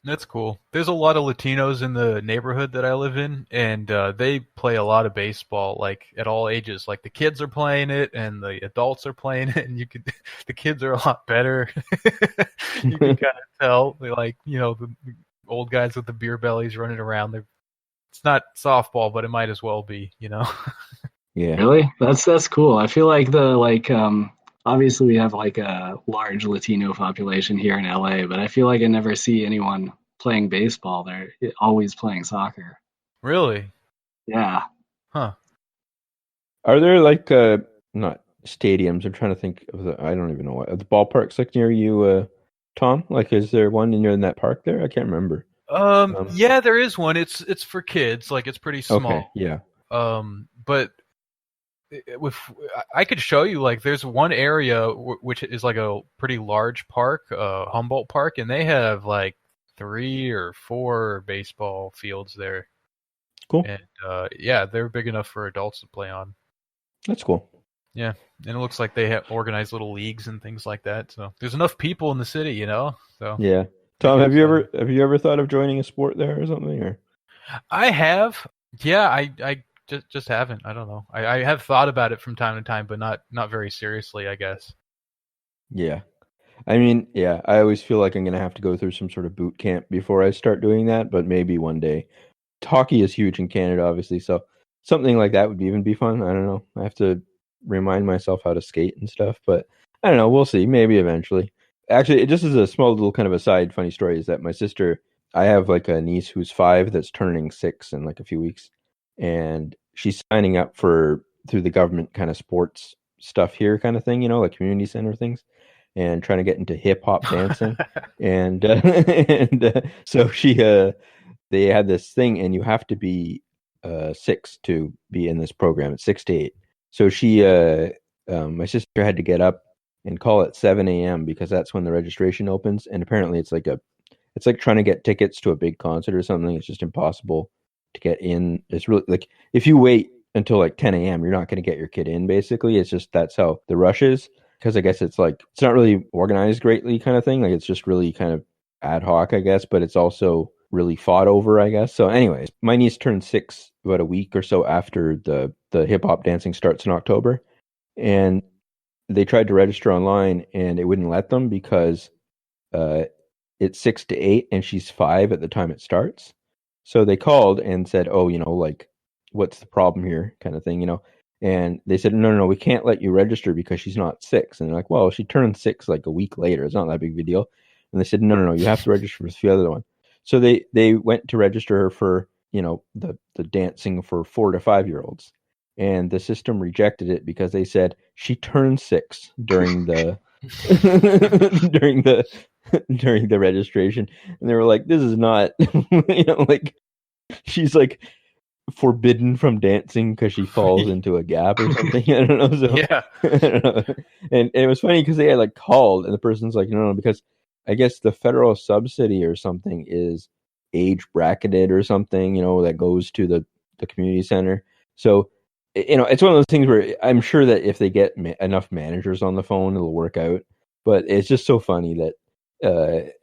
That's cool. There's a lot of Latinos in the neighborhood that I live in, and they play a lot of baseball, like at all ages. Like the kids are playing it, and the adults are playing it, and the kids are a lot better. You can kind of tell, like the old guys with the beer bellies running around. It's not softball, but it might as well be, Yeah. Really? That's cool. I feel like obviously we have like a large Latino population here in LA, but I feel like I never see anyone playing baseball. They're always playing soccer. Really? Yeah. Huh. Are there like not stadiums? I'm trying to think of I don't even know what the ballparks like near you, Tom. Like, is there one near in that park there? I can't remember. Yeah, there is one. It's for kids. Like it's pretty small. Okay. Yeah. But I could show you, like there's one area which is like a pretty large park, Humboldt Park, and they have like 3 or 4 baseball fields there. Cool. And yeah, they're big enough for adults to play on. That's cool. Yeah, and it looks like they have organized little leagues and things like that. So there's enough people in the city, So yeah. Tom, have you ever thought of joining a sport there or something? Or I have. Yeah, I just haven't. I don't know. I have thought about it from time to time, but not very seriously, I guess. Yeah. I mean, yeah, I always feel like I'm going to have to go through some sort of boot camp before I start doing that, but maybe one day. Hockey is huge in Canada, obviously, so something like that would even be fun. I don't know. I have to remind myself how to skate and stuff, but I don't know. We'll see. Maybe eventually. Actually, just as a small little kind of aside, funny story is that my sister, I have like a niece who's 5 that's turning 6 in like a few weeks, and she's signing up through the government kind of sports stuff here kind of thing, like community center things, and trying to get into hip hop dancing. and so they had this thing, and you have to be 6 to be in this program. It's 6 to 8. So my sister had to get up and call at 7 a.m. because that's when the registration opens. And apparently it's like trying to get tickets to a big concert or something. It's just impossible to get in. It's really like if you wait until like 10 a.m., you're not going to get your kid in, basically. It's just that's how the rush is, because I guess it's like it's not really organized greatly kind of thing. Like it's just really kind of ad hoc, I guess, but it's also really fought over, I guess. So anyways, my niece turned 6 about a week or so after the hip hop dancing starts in October, and they tried to register online and it wouldn't let them because it's 6 to 8 and she's 5 at the time it starts. So they called and said, oh, like, what's the problem here kind of thing, And they said, no, we can't let you register because she's not 6. And they're like, well, she turned 6 like a week later. It's not that big of a deal. And they said, no, you have to register for the other one. So they went to register her for, the dancing for 4 to 5-year-olds. And the system rejected it because they said she turned 6 during the during the registration. And they were like, this is not, like she's like forbidden from dancing because she falls into a gap or something. I don't know. So, yeah. I don't know. And it was funny because they had like called and the person's like, no, because I guess the federal subsidy or something is age bracketed or something, that goes to the community center. So, it's one of those things where I'm sure that if they get enough managers on the phone, it'll work out. But it's just so funny that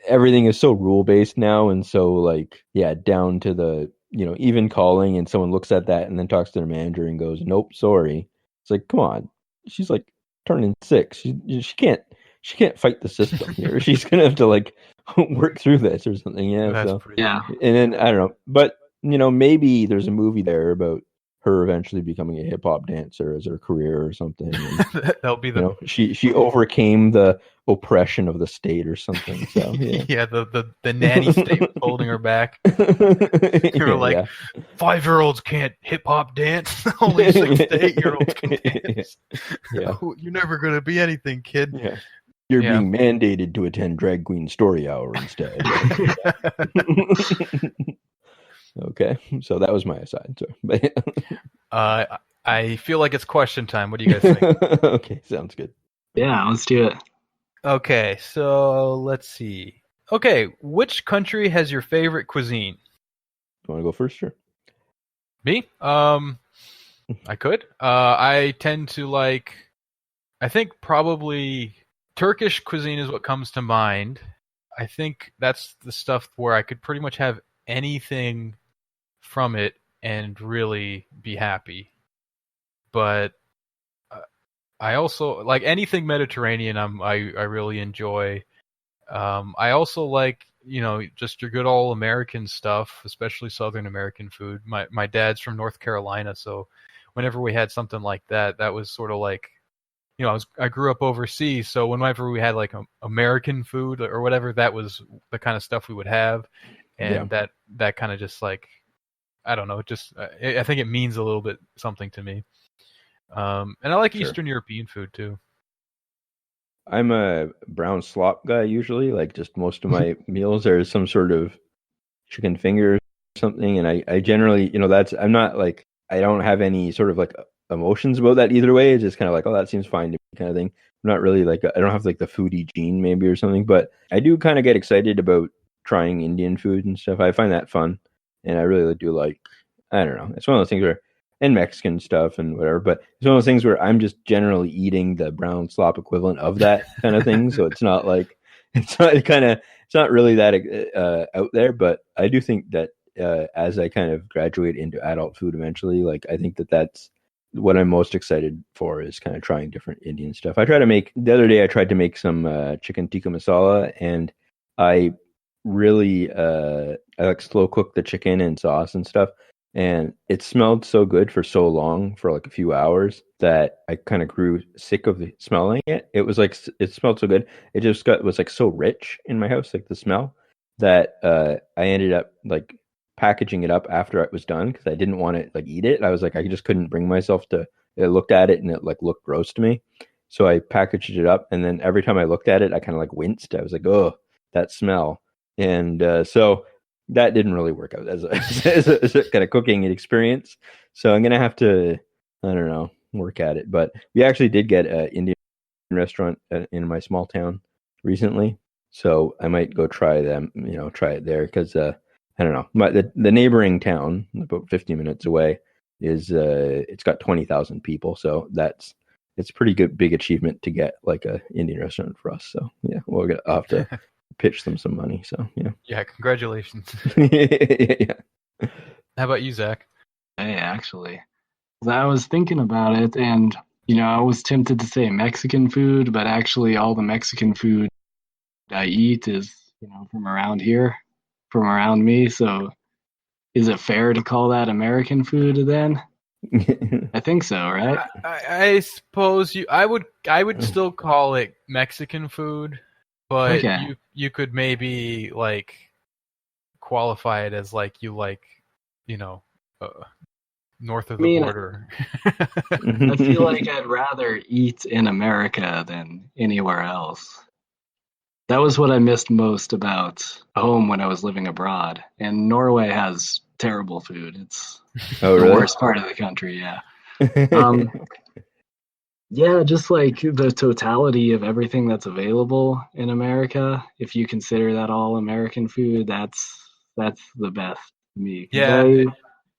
everything is so rule based now. And so like, yeah, down to the, even calling and someone looks at that and then talks to their manager and goes, nope, sorry. It's like, come on. She's like turning 6. She can't fight the system here. She's going to have to like work through this or something. Yeah. So, yeah. And then I don't know, but maybe there's a movie there about her eventually becoming a hip hop dancer as her career or something. And, that'll be the she overcame the oppression of the state or something. So yeah, the nanny state was holding her back. They were like, 5-year-olds can't hip hop dance. Only 6 to 8-year-olds can dance. Yeah. You're never gonna be anything, kid. Yeah. You're being mandated to attend drag queen story hour instead. Okay, so that was my aside. So, I I feel like it's question time. What do you guys think? Okay, sounds good. Yeah, let's do it. Okay, so let's see. Okay, which country has your favorite cuisine? You want to go first, sure? Me? I could. I tend to like. I think probably Turkish cuisine is what comes to mind. I think that's the stuff where I could pretty much have anything from it and really be happy. But I also like anything Mediterranean. I really enjoy. I also like just your good old American stuff, especially Southern American food. My dad's from North Carolina, so whenever we had something like that, that was sort of like I grew up overseas, so whenever we had like American food or whatever, that was the kind of stuff we would have, and that kind of just like I don't know, I think it means a little bit something to me. And I like Eastern European food too. I'm a brown slop guy usually. Like just most of my meals are some sort of chicken finger or something, and I generally, I'm not like I don't have any sort of like emotions about that either way. It's just kind of like, oh, that seems fine to me kind of thing. I'm not really like I don't have like the foodie gene maybe or something, but I do kind of get excited about trying Indian food and stuff. I find that fun, and I really do like. I don't know. It's one of those things where and Mexican stuff and whatever, but it's one of those things where I'm just generally eating the brown slop equivalent of that kind of thing. So it's not like it's not really that out there. But I do think that as I kind of graduate into adult food eventually, like I think that's what I'm most excited for is kind of trying different Indian stuff. The other day I tried to make some chicken tikka masala, and I really I like slow cook the chicken and sauce and stuff. And it smelled so good for so long, for like a few hours, that I kind of grew sick of smelling it. It was like, it smelled so good. It just was like so rich in my house, like the smell, that I ended up like packaging it up after it was done because I didn't want to like eat it. I was like, I just couldn't bring myself to. I looked at it and it like looked gross to me. So I packaged it up, and then every time I looked at it, I kind of like winced. I was like, oh, that smell. And so that didn't really work out as a kind of cooking experience. So I'm going to have to, I don't know, work at it. But we actually did get an Indian restaurant in my small town recently. So I might go try it there because, I don't know, the neighboring town, about 50 minutes away, is it's got 20,000 people. So it's a pretty good, big achievement to get like a Indian restaurant for us. So yeah, I'll have to pitch them some money. So yeah. Yeah, congratulations. Yeah. How about you, Zach? Hey, actually, I was thinking about it, and I was tempted to say Mexican food, but actually, all the Mexican food I eat is from around here, from around me. So, is it fair to call that American food then? I think so, right? I suppose I would still call it Mexican food. But okay. you could maybe like qualify it as like north of the border. I feel like I'd rather eat in America than anywhere else. That was what I missed most about home when I was living abroad. And Norway has terrible food. It's the worst part of the country, yeah. Yeah, just like the totality of everything that's available in America. If you consider that all American food, that's the best to me. Yeah,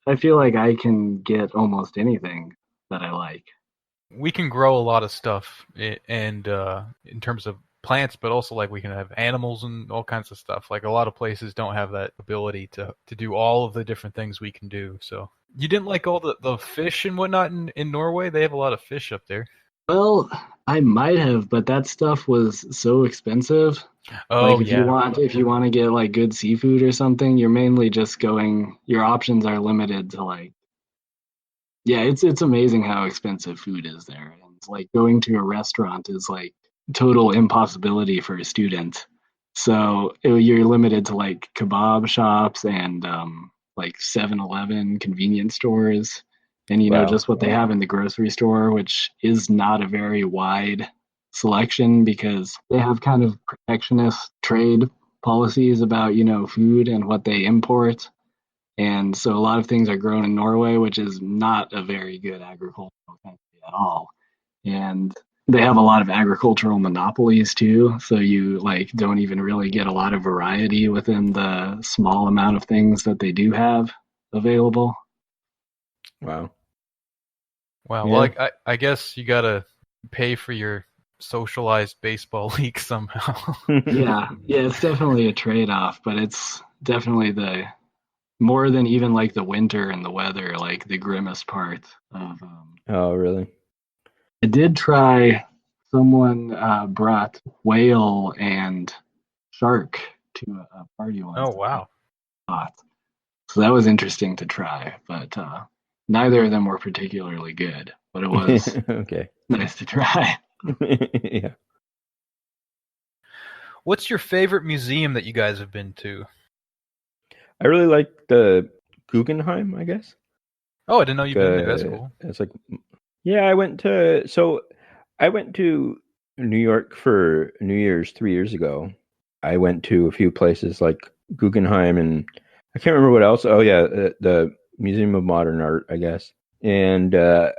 I feel like I can get almost anything that I like. We can grow a lot of stuff, and in terms of plants, but also like we can have animals and all kinds of stuff. Like a lot of places don't have that ability to do all of the different things we can do. So you didn't like all the fish and whatnot in Norway? They have a lot of fish up there. Well, I might have, but that stuff was so expensive. Oh, like if you want to get like good seafood or something, you're mainly just your options are limited to like it's amazing how expensive food is there. And it's like going to a restaurant is like total impossibility for a student. So you're limited to like kebab shops and like 7-Eleven convenience stores. And just what they have in the grocery store, which is not a very wide selection because they have kind of protectionist trade policies about food and what they import. And so a lot of things are grown in Norway, which is not a very good agricultural country at all. And they have a lot of agricultural monopolies too, so you like don't even really get a lot of variety within the small amount of things that they do have available. Wow. Wow. Yeah. Well, I guess you gotta pay for your socialized baseball league somehow. Yeah, it's definitely a trade-off, but it's definitely the more than even like the winter and the weather, like the grimmest part of. Oh, really? I did try. Someone brought whale and shark to a party once. Oh, wow. So that was interesting to try, but neither of them were particularly good. But it was Okay. nice to try. Yeah. What's your favorite museum that you guys have been to? I really like the Guggenheim, I guess. Oh, I didn't know you've been there. That's cool. It's like, yeah, I went to New York for New Year's 3 years ago. I went to a few places like Guggenheim and I can't remember what else. Oh yeah, the Museum of Modern Art, I guess. And I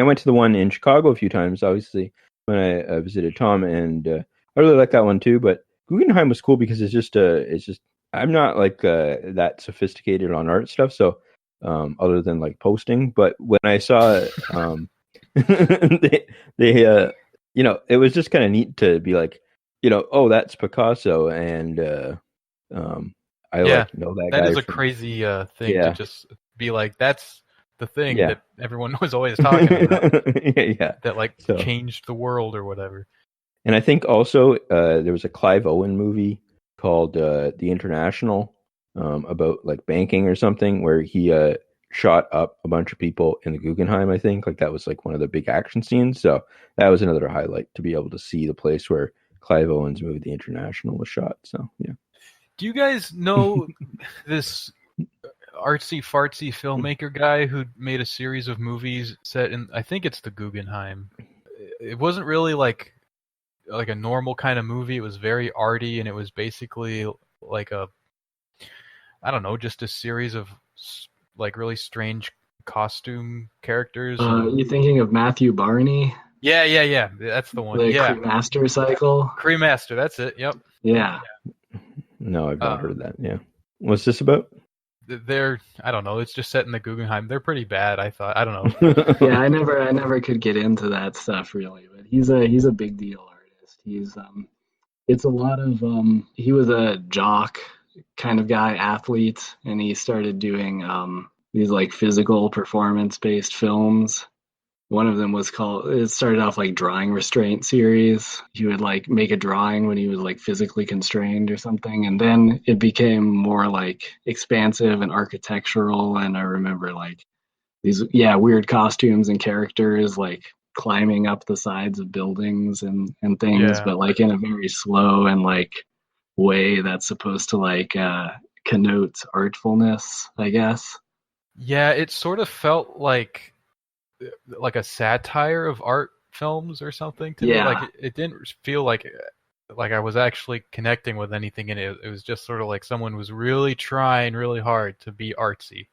went to the one in Chicago a few times, obviously, when I visited Tom, and I really like that one too. But Guggenheim was cool because it's just I'm not like that sophisticated on art stuff, so other than like posting. But when I saw they it was just kind of neat to be like, oh, that's Picasso, and I know that guy. That is a from, crazy thing to just be like, that's the thing that everyone was always talking about. That changed the world or whatever. And I think also there was a Clive Owen movie called The International about like banking or something, where he shot up a bunch of people in the Guggenheim. I think like that was like one of the big action scenes. So that was another highlight to be able to see the place where Clive Owen's movie The International was shot. So yeah. Do you guys know this artsy fartsy filmmaker guy who made a series of movies set in, I think it's the Guggenheim? It wasn't really like a normal kind of movie. It was very arty, and it was basically like just a series of like really strange costume characters. You thinking of Matthew Barney? Yeah. That's the one. The Cremaster cycle. Cremaster, that's it. Yep. Yeah. No, I've not heard of that. Yeah. What's this about? I don't know. It's just set in the Guggenheim. They're pretty bad, I thought. I don't know. Yeah, I never could get into that stuff really, but he's a big deal artist. He's it's a lot of he was a jock kind of guy, athlete, and he started doing these like physical performance based films. One of them it started off like drawing restraint series. He would like make a drawing when he was like physically constrained or something. And then it became more like expansive and architectural. And I remember like these, weird costumes and characters like climbing up the sides of buildings and things, but like in a very slow and like way that's supposed to like connote artfulness, I guess. Yeah, it sort of felt like a satire of art films or something to me. Like it didn't feel like I was actually connecting with anything in it. It was just sort of like someone was really trying really hard to be artsy.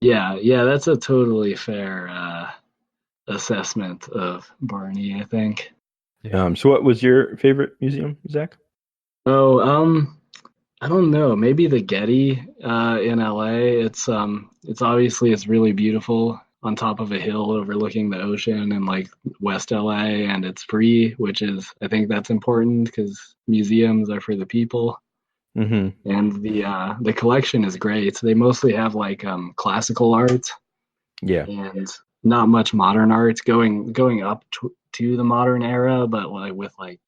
Yeah, that's a totally fair assessment of Barney, I think. Yeah. So what was your favorite museum, Zach? Oh, I don't know. Maybe the Getty in LA. It's obviously it's really beautiful on top of a hill overlooking the ocean in like West LA, and it's free, which is, I think that's important because museums are for the people. Mm-hmm. And the collection is great. They mostly have like classical art, and not much modern art going up to the modern era, but like with like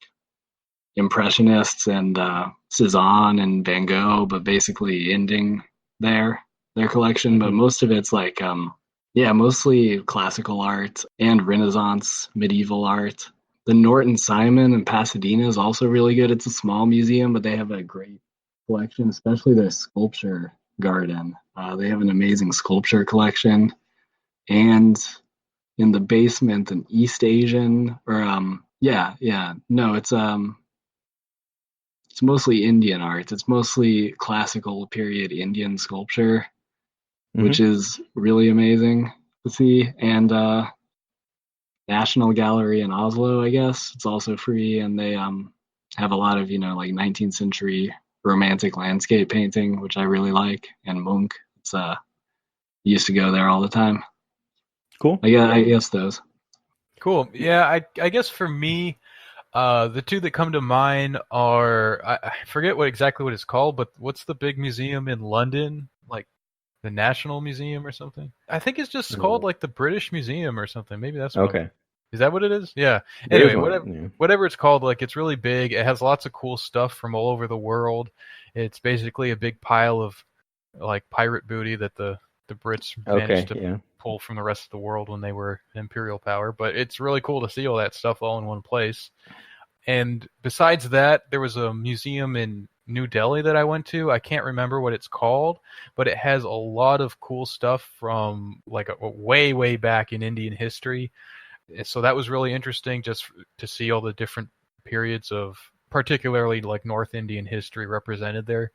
Impressionists and Cezanne and Van Gogh, but basically ending their collection. But most of it's like mostly classical art and Renaissance medieval art. The Norton Simon in Pasadena is also really good. It's a small museum, but they have a great collection, especially their sculpture garden. They have an amazing sculpture collection. And in the basement, an East Asian it's mostly Indian art. It's mostly classical period Indian sculpture. which is really amazing to see. And National Gallery in Oslo, I guess. It's also free, and they have a lot of, like 19th century romantic landscape painting, which I really like. And Munch, it's used to go there all the time. Cool. I guess those. Cool. Yeah, I guess for me, the two that come to mind are I forget exactly what it's called, but what's the big museum in London? Like the National Museum or something? I think it's just called like the British Museum or something. Maybe that's what Okay. Is that what it is? Yeah. There Anyway, is one, whatever it's called, like it's really big. It has lots of cool stuff from all over the world. It's basically a big pile of like pirate booty that the Brits managed to pull from the rest of the world when they were imperial power. But it's really cool to see all that stuff all in one place. And besides that, there was a museum in New Delhi that I went to. I can't remember what it's called, but it has a lot of cool stuff from like way, way back in Indian history. So that was really interesting just to see all the different periods of particularly like North Indian history represented there.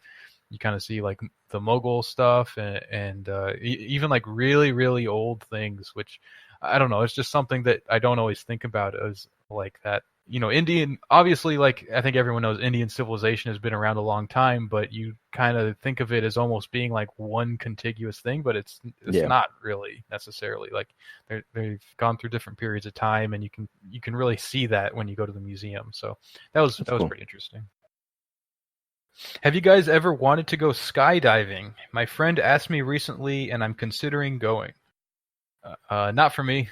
You kind of see like the Mughal stuff and even like really, really old things, which I don't know. It's just something that I don't always think about as like that. Indian, obviously, like I think everyone knows Indian civilization has been around a long time, but you kind of think of it as almost being like one contiguous thing, but it's not really necessarily. Like they've gone through different periods of time, and you can really see that when you go to the museum. So that was cool. Pretty interesting. Have you guys ever wanted to go skydiving? My friend asked me recently, and I'm considering going. Not for me.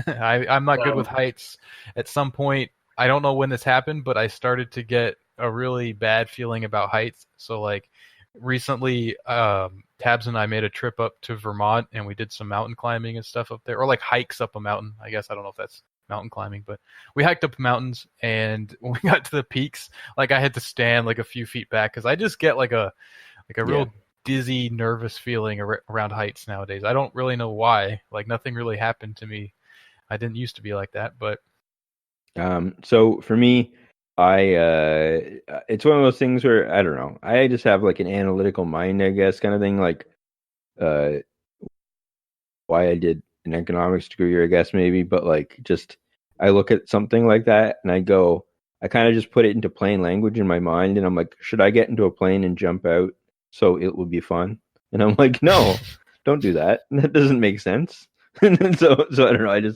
I'm not good with heights. At some point, I don't know when this happened, but I started to get a really bad feeling about heights. So like recently, Tabs and I made a trip up to Vermont, and we did some mountain climbing and stuff up there, or like hikes up a mountain. I guess I don't know if that's mountain climbing, but we hiked up mountains, and when we got to the peaks, like I had to stand like a few feet back because I just get like a real dizzy, nervous feeling around heights nowadays. I don't really know why. Like nothing really happened to me. I didn't used to be like that, but so for me, it's one of those things where I don't know. I just have like an analytical mind, I guess, kind of thing. Like, why I did an economics degree, I guess maybe, but like just I look at something like that and I kind of just put it into plain language in my mind, and I'm like, should I get into a plane and jump out so it will be fun? And I'm like, no, don't do that. That doesn't make sense. so I don't know.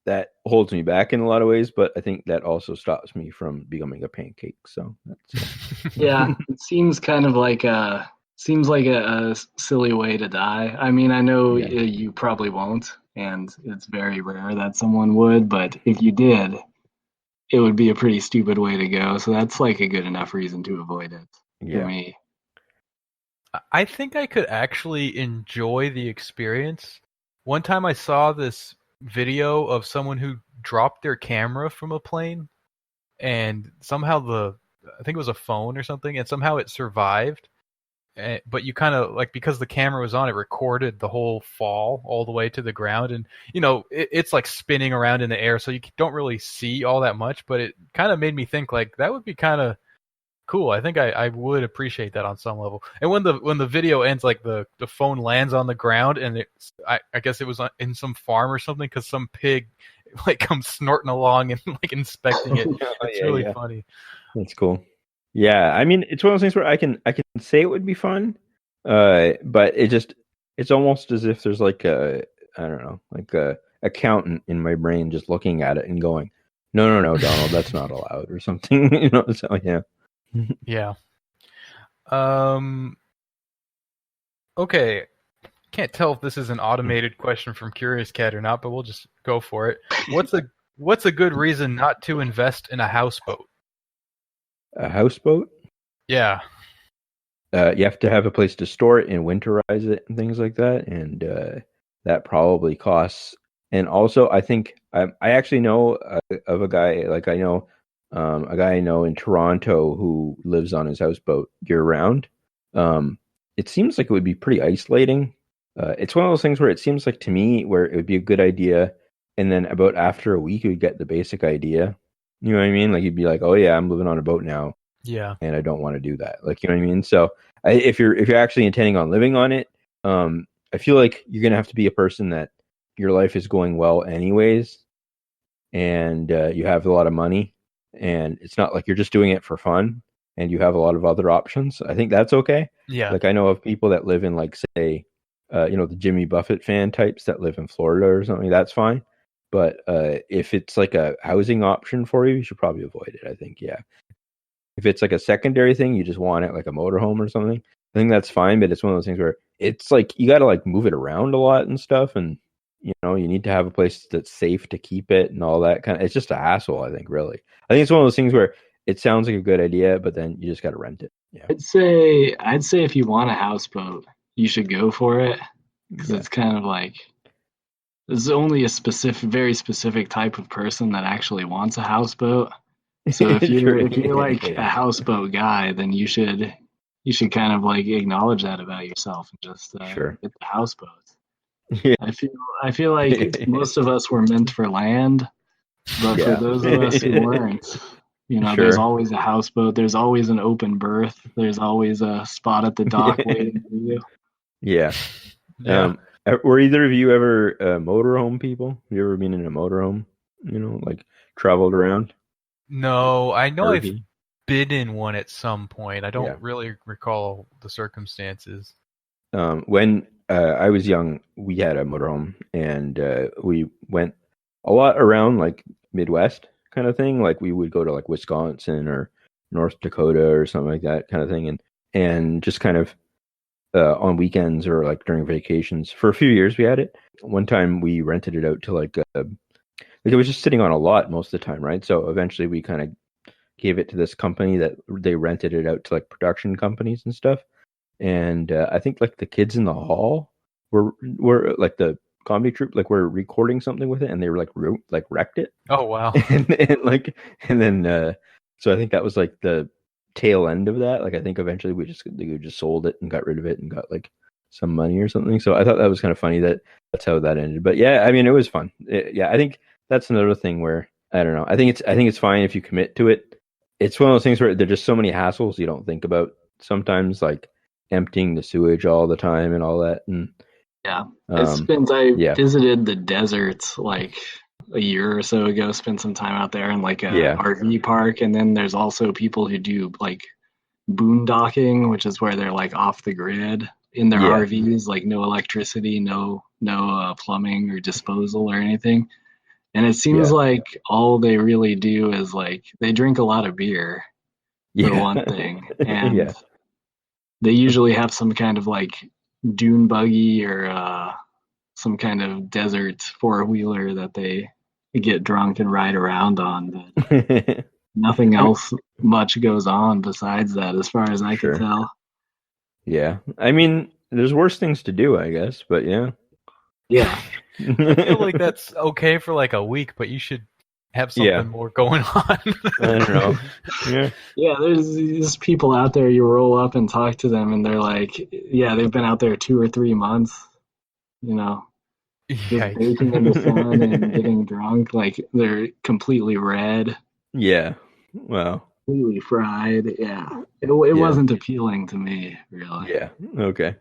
That holds me back in a lot of ways, but I think that also stops me from becoming a pancake. So that's yeah, it seems kind of like a silly way to die. I mean, I know you probably won't, and it's very rare that someone would, but if you did, it would be a pretty stupid way to go. So that's like a good enough reason to avoid it for me. I think I could actually enjoy the experience. One time I saw this video of someone who dropped their camera from a plane, and somehow I think it was a phone or something, and somehow it survived. But you kind of like, because the camera was on, it recorded the whole fall all the way to the ground, and it's like spinning around in the air, so you don't really see all that much. But it kind of made me think like that would be kind of cool. I think I would appreciate that on some level. And when the video ends, like the phone lands on the ground, and I guess it was in some farm or something, because some pig like comes snorting along and like inspecting it. It's really funny. That's cool. Yeah, I mean, it's one of those things where I can say it would be fun, but it's almost as if there's like I don't know, like a accountant in my brain just looking at it and going, no, Donald, that's not allowed or something. So yeah. Yeah. Okay. Can't tell if this is an automated question from Curious Cat or not, but we'll just go for it. What's a good reason not to invest in a houseboat? A houseboat? Yeah. You have to have a place to store it and winterize it and things like that, and that probably costs. And also, I think I actually know of a guy, like I know a guy I know in Toronto who lives on his houseboat year round. It seems like it would be pretty isolating. It's one of those things where it seems like to me where it would be a good idea, and then about after a week you would get the basic idea. You know what I mean? Like you'd be like, oh yeah, I'm living on a boat now. Yeah. And I don't want to do that. Like, you know what I mean? So if you're actually intending on living on it, I feel like you're gonna have to be a person that your life is going well anyways, and you have a lot of money, and it's not like you're just doing it for fun, and you have a lot of other options. I think that's okay. Yeah. Like I know of people that live in like say, the Jimmy Buffett fan types that live in Florida or something. That's fine. But if it's like a housing option for you, you should probably avoid it. I think, yeah. If it's like a secondary thing, you just want it like a motorhome or something. I think that's fine, but it's one of those things where it's like you got to like move it around a lot and stuff, and you need to have a place that's safe to keep it and all that kind of. It's just a hassle, I think. Really, I think it's one of those things where it sounds like a good idea, but then you just got to rent it. Yeah, I'd say if you want a houseboat, you should go for it because it's kind of like there's only a very specific type of person that actually wants a houseboat. So if you're like a houseboat guy, then you should kind of like acknowledge that about yourself and just Sure. get the houseboats. Yeah. I feel like most of us were meant for land, but for those of us who weren't, there's always a houseboat. There's always an open berth. There's always a spot at the dock waiting for you. Yeah. Were either of you ever motorhome people? Have you ever been in a motorhome? Like traveled around? No, I know I've been in one at some point. I don't really recall the circumstances. When I was young, we had a motorhome, and we went a lot around like Midwest kind of thing. Like we would go to like Wisconsin or North Dakota or something like that kind of thing, and just kind of on weekends or like during vacations. For a few years, we had it. One time, we rented it out to like it was just sitting on a lot most of the time, right? So eventually, we kind of gave it to this company that they rented it out to like production companies and stuff. And I think like the kids in the hall were like the comedy troupe like were recording something with it, and they were like wrecked it. Oh wow! and then so I think that was like the tail end of that. Like I think eventually we just sold it and got rid of it and got like some money or something. So I thought that was kind of funny that's how that ended. But yeah, I mean it was fun. I think that's another thing where I don't know. I think it's fine if you commit to it. It's one of those things where there's just so many hassles you don't think about sometimes, like emptying the sewage all the time and all that. And I visited the desert like a year or so ago, spent some time out there in like a RV park, and then there's also people who do like boondocking, which is where they're like off the grid in their RVs, like no electricity, no plumbing or disposal or anything. And it seems like all they really do is like they drink a lot of beer for one thing, and they usually have some kind of like dune buggy or some kind of desert four-wheeler that they get drunk and ride around on. But nothing else much goes on besides that, as far as I can tell. Yeah, I mean, there's worse things to do, I guess, but yeah. I feel like that's okay for like a week, but you should have something more going on. I don't know. There's these people out there, you roll up and talk to them, and they're like, they've been out there 2 or 3 months, just baking in the sun and getting drunk. Like, they're completely red. Yeah. Wow. Completely fried. Yeah. It wasn't appealing to me, really. Yeah. Okay.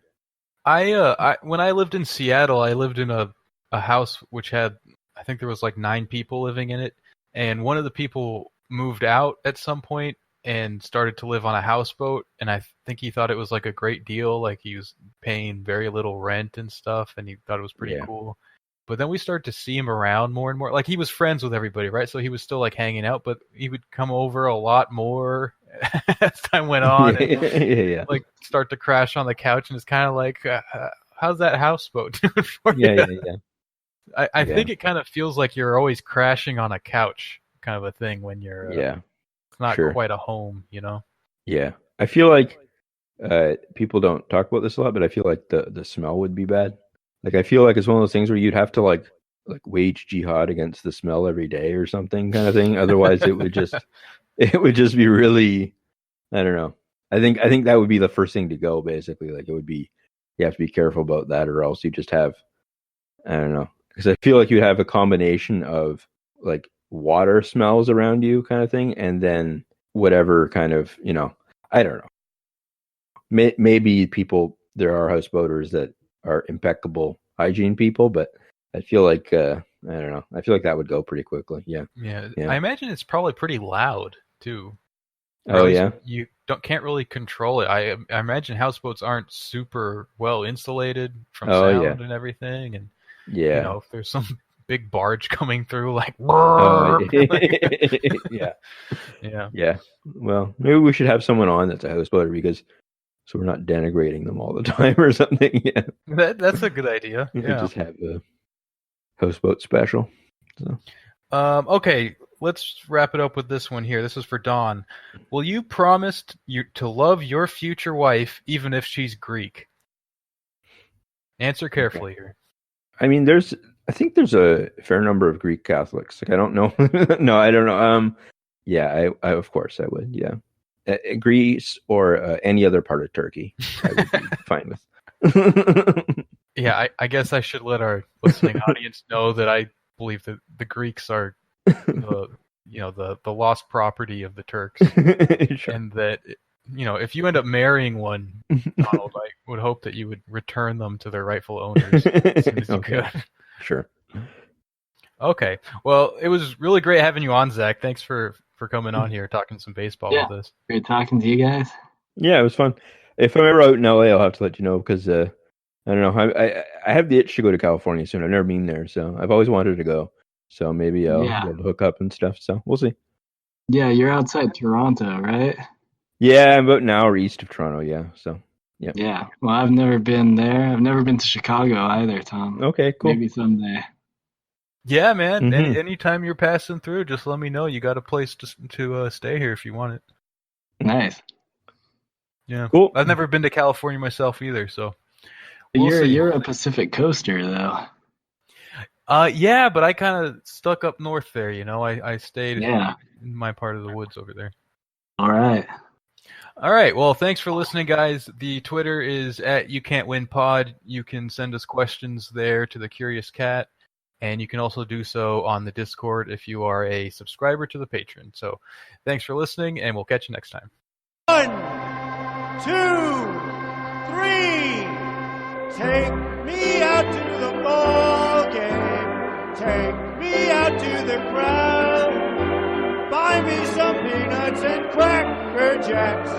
I when I lived in Seattle, I lived in a house which had, I think there was like 9 people living in it, and one of the people moved out at some point and started to live on a houseboat, and I think he thought it was like a great deal, like he was paying very little rent and stuff, and he thought it was pretty cool. But then we started to see him around more and more. Like he was friends with everybody, right? So he was still like hanging out, but he would come over a lot more as time went on, and like start to crash on the couch, and it's kind of like, how's that houseboat doing for you? I think it kind of feels like you're always crashing on a couch, kind of a thing when you're it's not quite a home, Yeah, I feel like people don't talk about this a lot, but I feel like the smell would be bad. Like I feel like it's one of those things where you'd have to like wage jihad against the smell every day or something kind of thing. Otherwise, it would just be really, I don't know. I think that would be the first thing to go. Basically, like it would be, you have to be careful about that, or else you just have, I don't know. Because I feel like you have a combination of like water smells around you kind of thing, and then whatever kind of, I don't know. Maybe there are houseboaters that are impeccable hygiene people, but I feel like I don't know. I feel like that would go pretty quickly. Yeah. Yeah. Yeah. I imagine it's probably pretty loud too. Or Oh at least yeah. You can't really control it. I imagine houseboats aren't super well insulated from Oh, sound yeah. and everything, and Yeah. if there's some big barge coming through, like, Oh, like- yeah. yeah. Yeah. Well, maybe we should have someone on that's a houseboater because so we're not denigrating them all the time or something. Yeah. That's a good idea. We could Yeah. just have a houseboat special. So. Okay, let's wrap it up with this one here. This is for Dawn. Will you promise to love your future wife even if she's Greek? Answer carefully here. I mean, I think there's a fair number of Greek Catholics. Like, I don't know. No, I don't know. Yeah, I of course I would. Yeah, Greece or any other part of Turkey, I would be fine with. Yeah, I guess I should let our listening audience know that I believe that the Greeks are the lost property of the Turks, Sure. and that if you end up marrying one, Donald, I would hope that you would return them to their rightful owners as soon as you Okay. could. Sure. Okay, well, it was really great having you on, Zach. Thanks for coming on here talking some baseball Yeah. with us. Great talking to you guys. Yeah, it was fun. If I'm ever out in LA, I'll have to let you know because I don't know. I have the itch to go to California soon. I've never been there, so I've always wanted to go. So maybe I'll be able to hook up and stuff. So we'll see. Yeah, you're outside Toronto, right? Yeah, I'm about an hour east of Toronto. Yeah, so yeah. Yeah. Well, I've never been there. I've never been to Chicago either, Tom. Okay, cool. Maybe someday. Yeah, man. Mhm. Anytime you're passing through, just let me know. You got a place to stay here if you want it. Nice. Yeah, Cool. I've never been to California myself either, so we'll see. You're a Pacific coaster, though. Yeah, but I kind of stuck up north there. I stayed Yeah. in my part of the woods over there. All right. All right. Well, thanks for listening, guys. The Twitter is @YouCan'tWinPod. You can send us questions there to the Curious Cat, and you can also do so on the Discord if you are a subscriber to the Patreon. So, thanks for listening, and we'll catch you next time. 1, 2, 3. Take me out to the ball game. Take me out to the crowd. Buy me some peanuts and Cracker Jacks.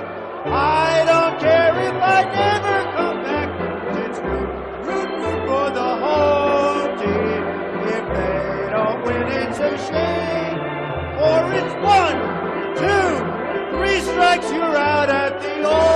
I don't care if I never come back. It's root for the home team. If they don't win, it's a shame. Or it's 1, 2, 3 strikes, you're out at the old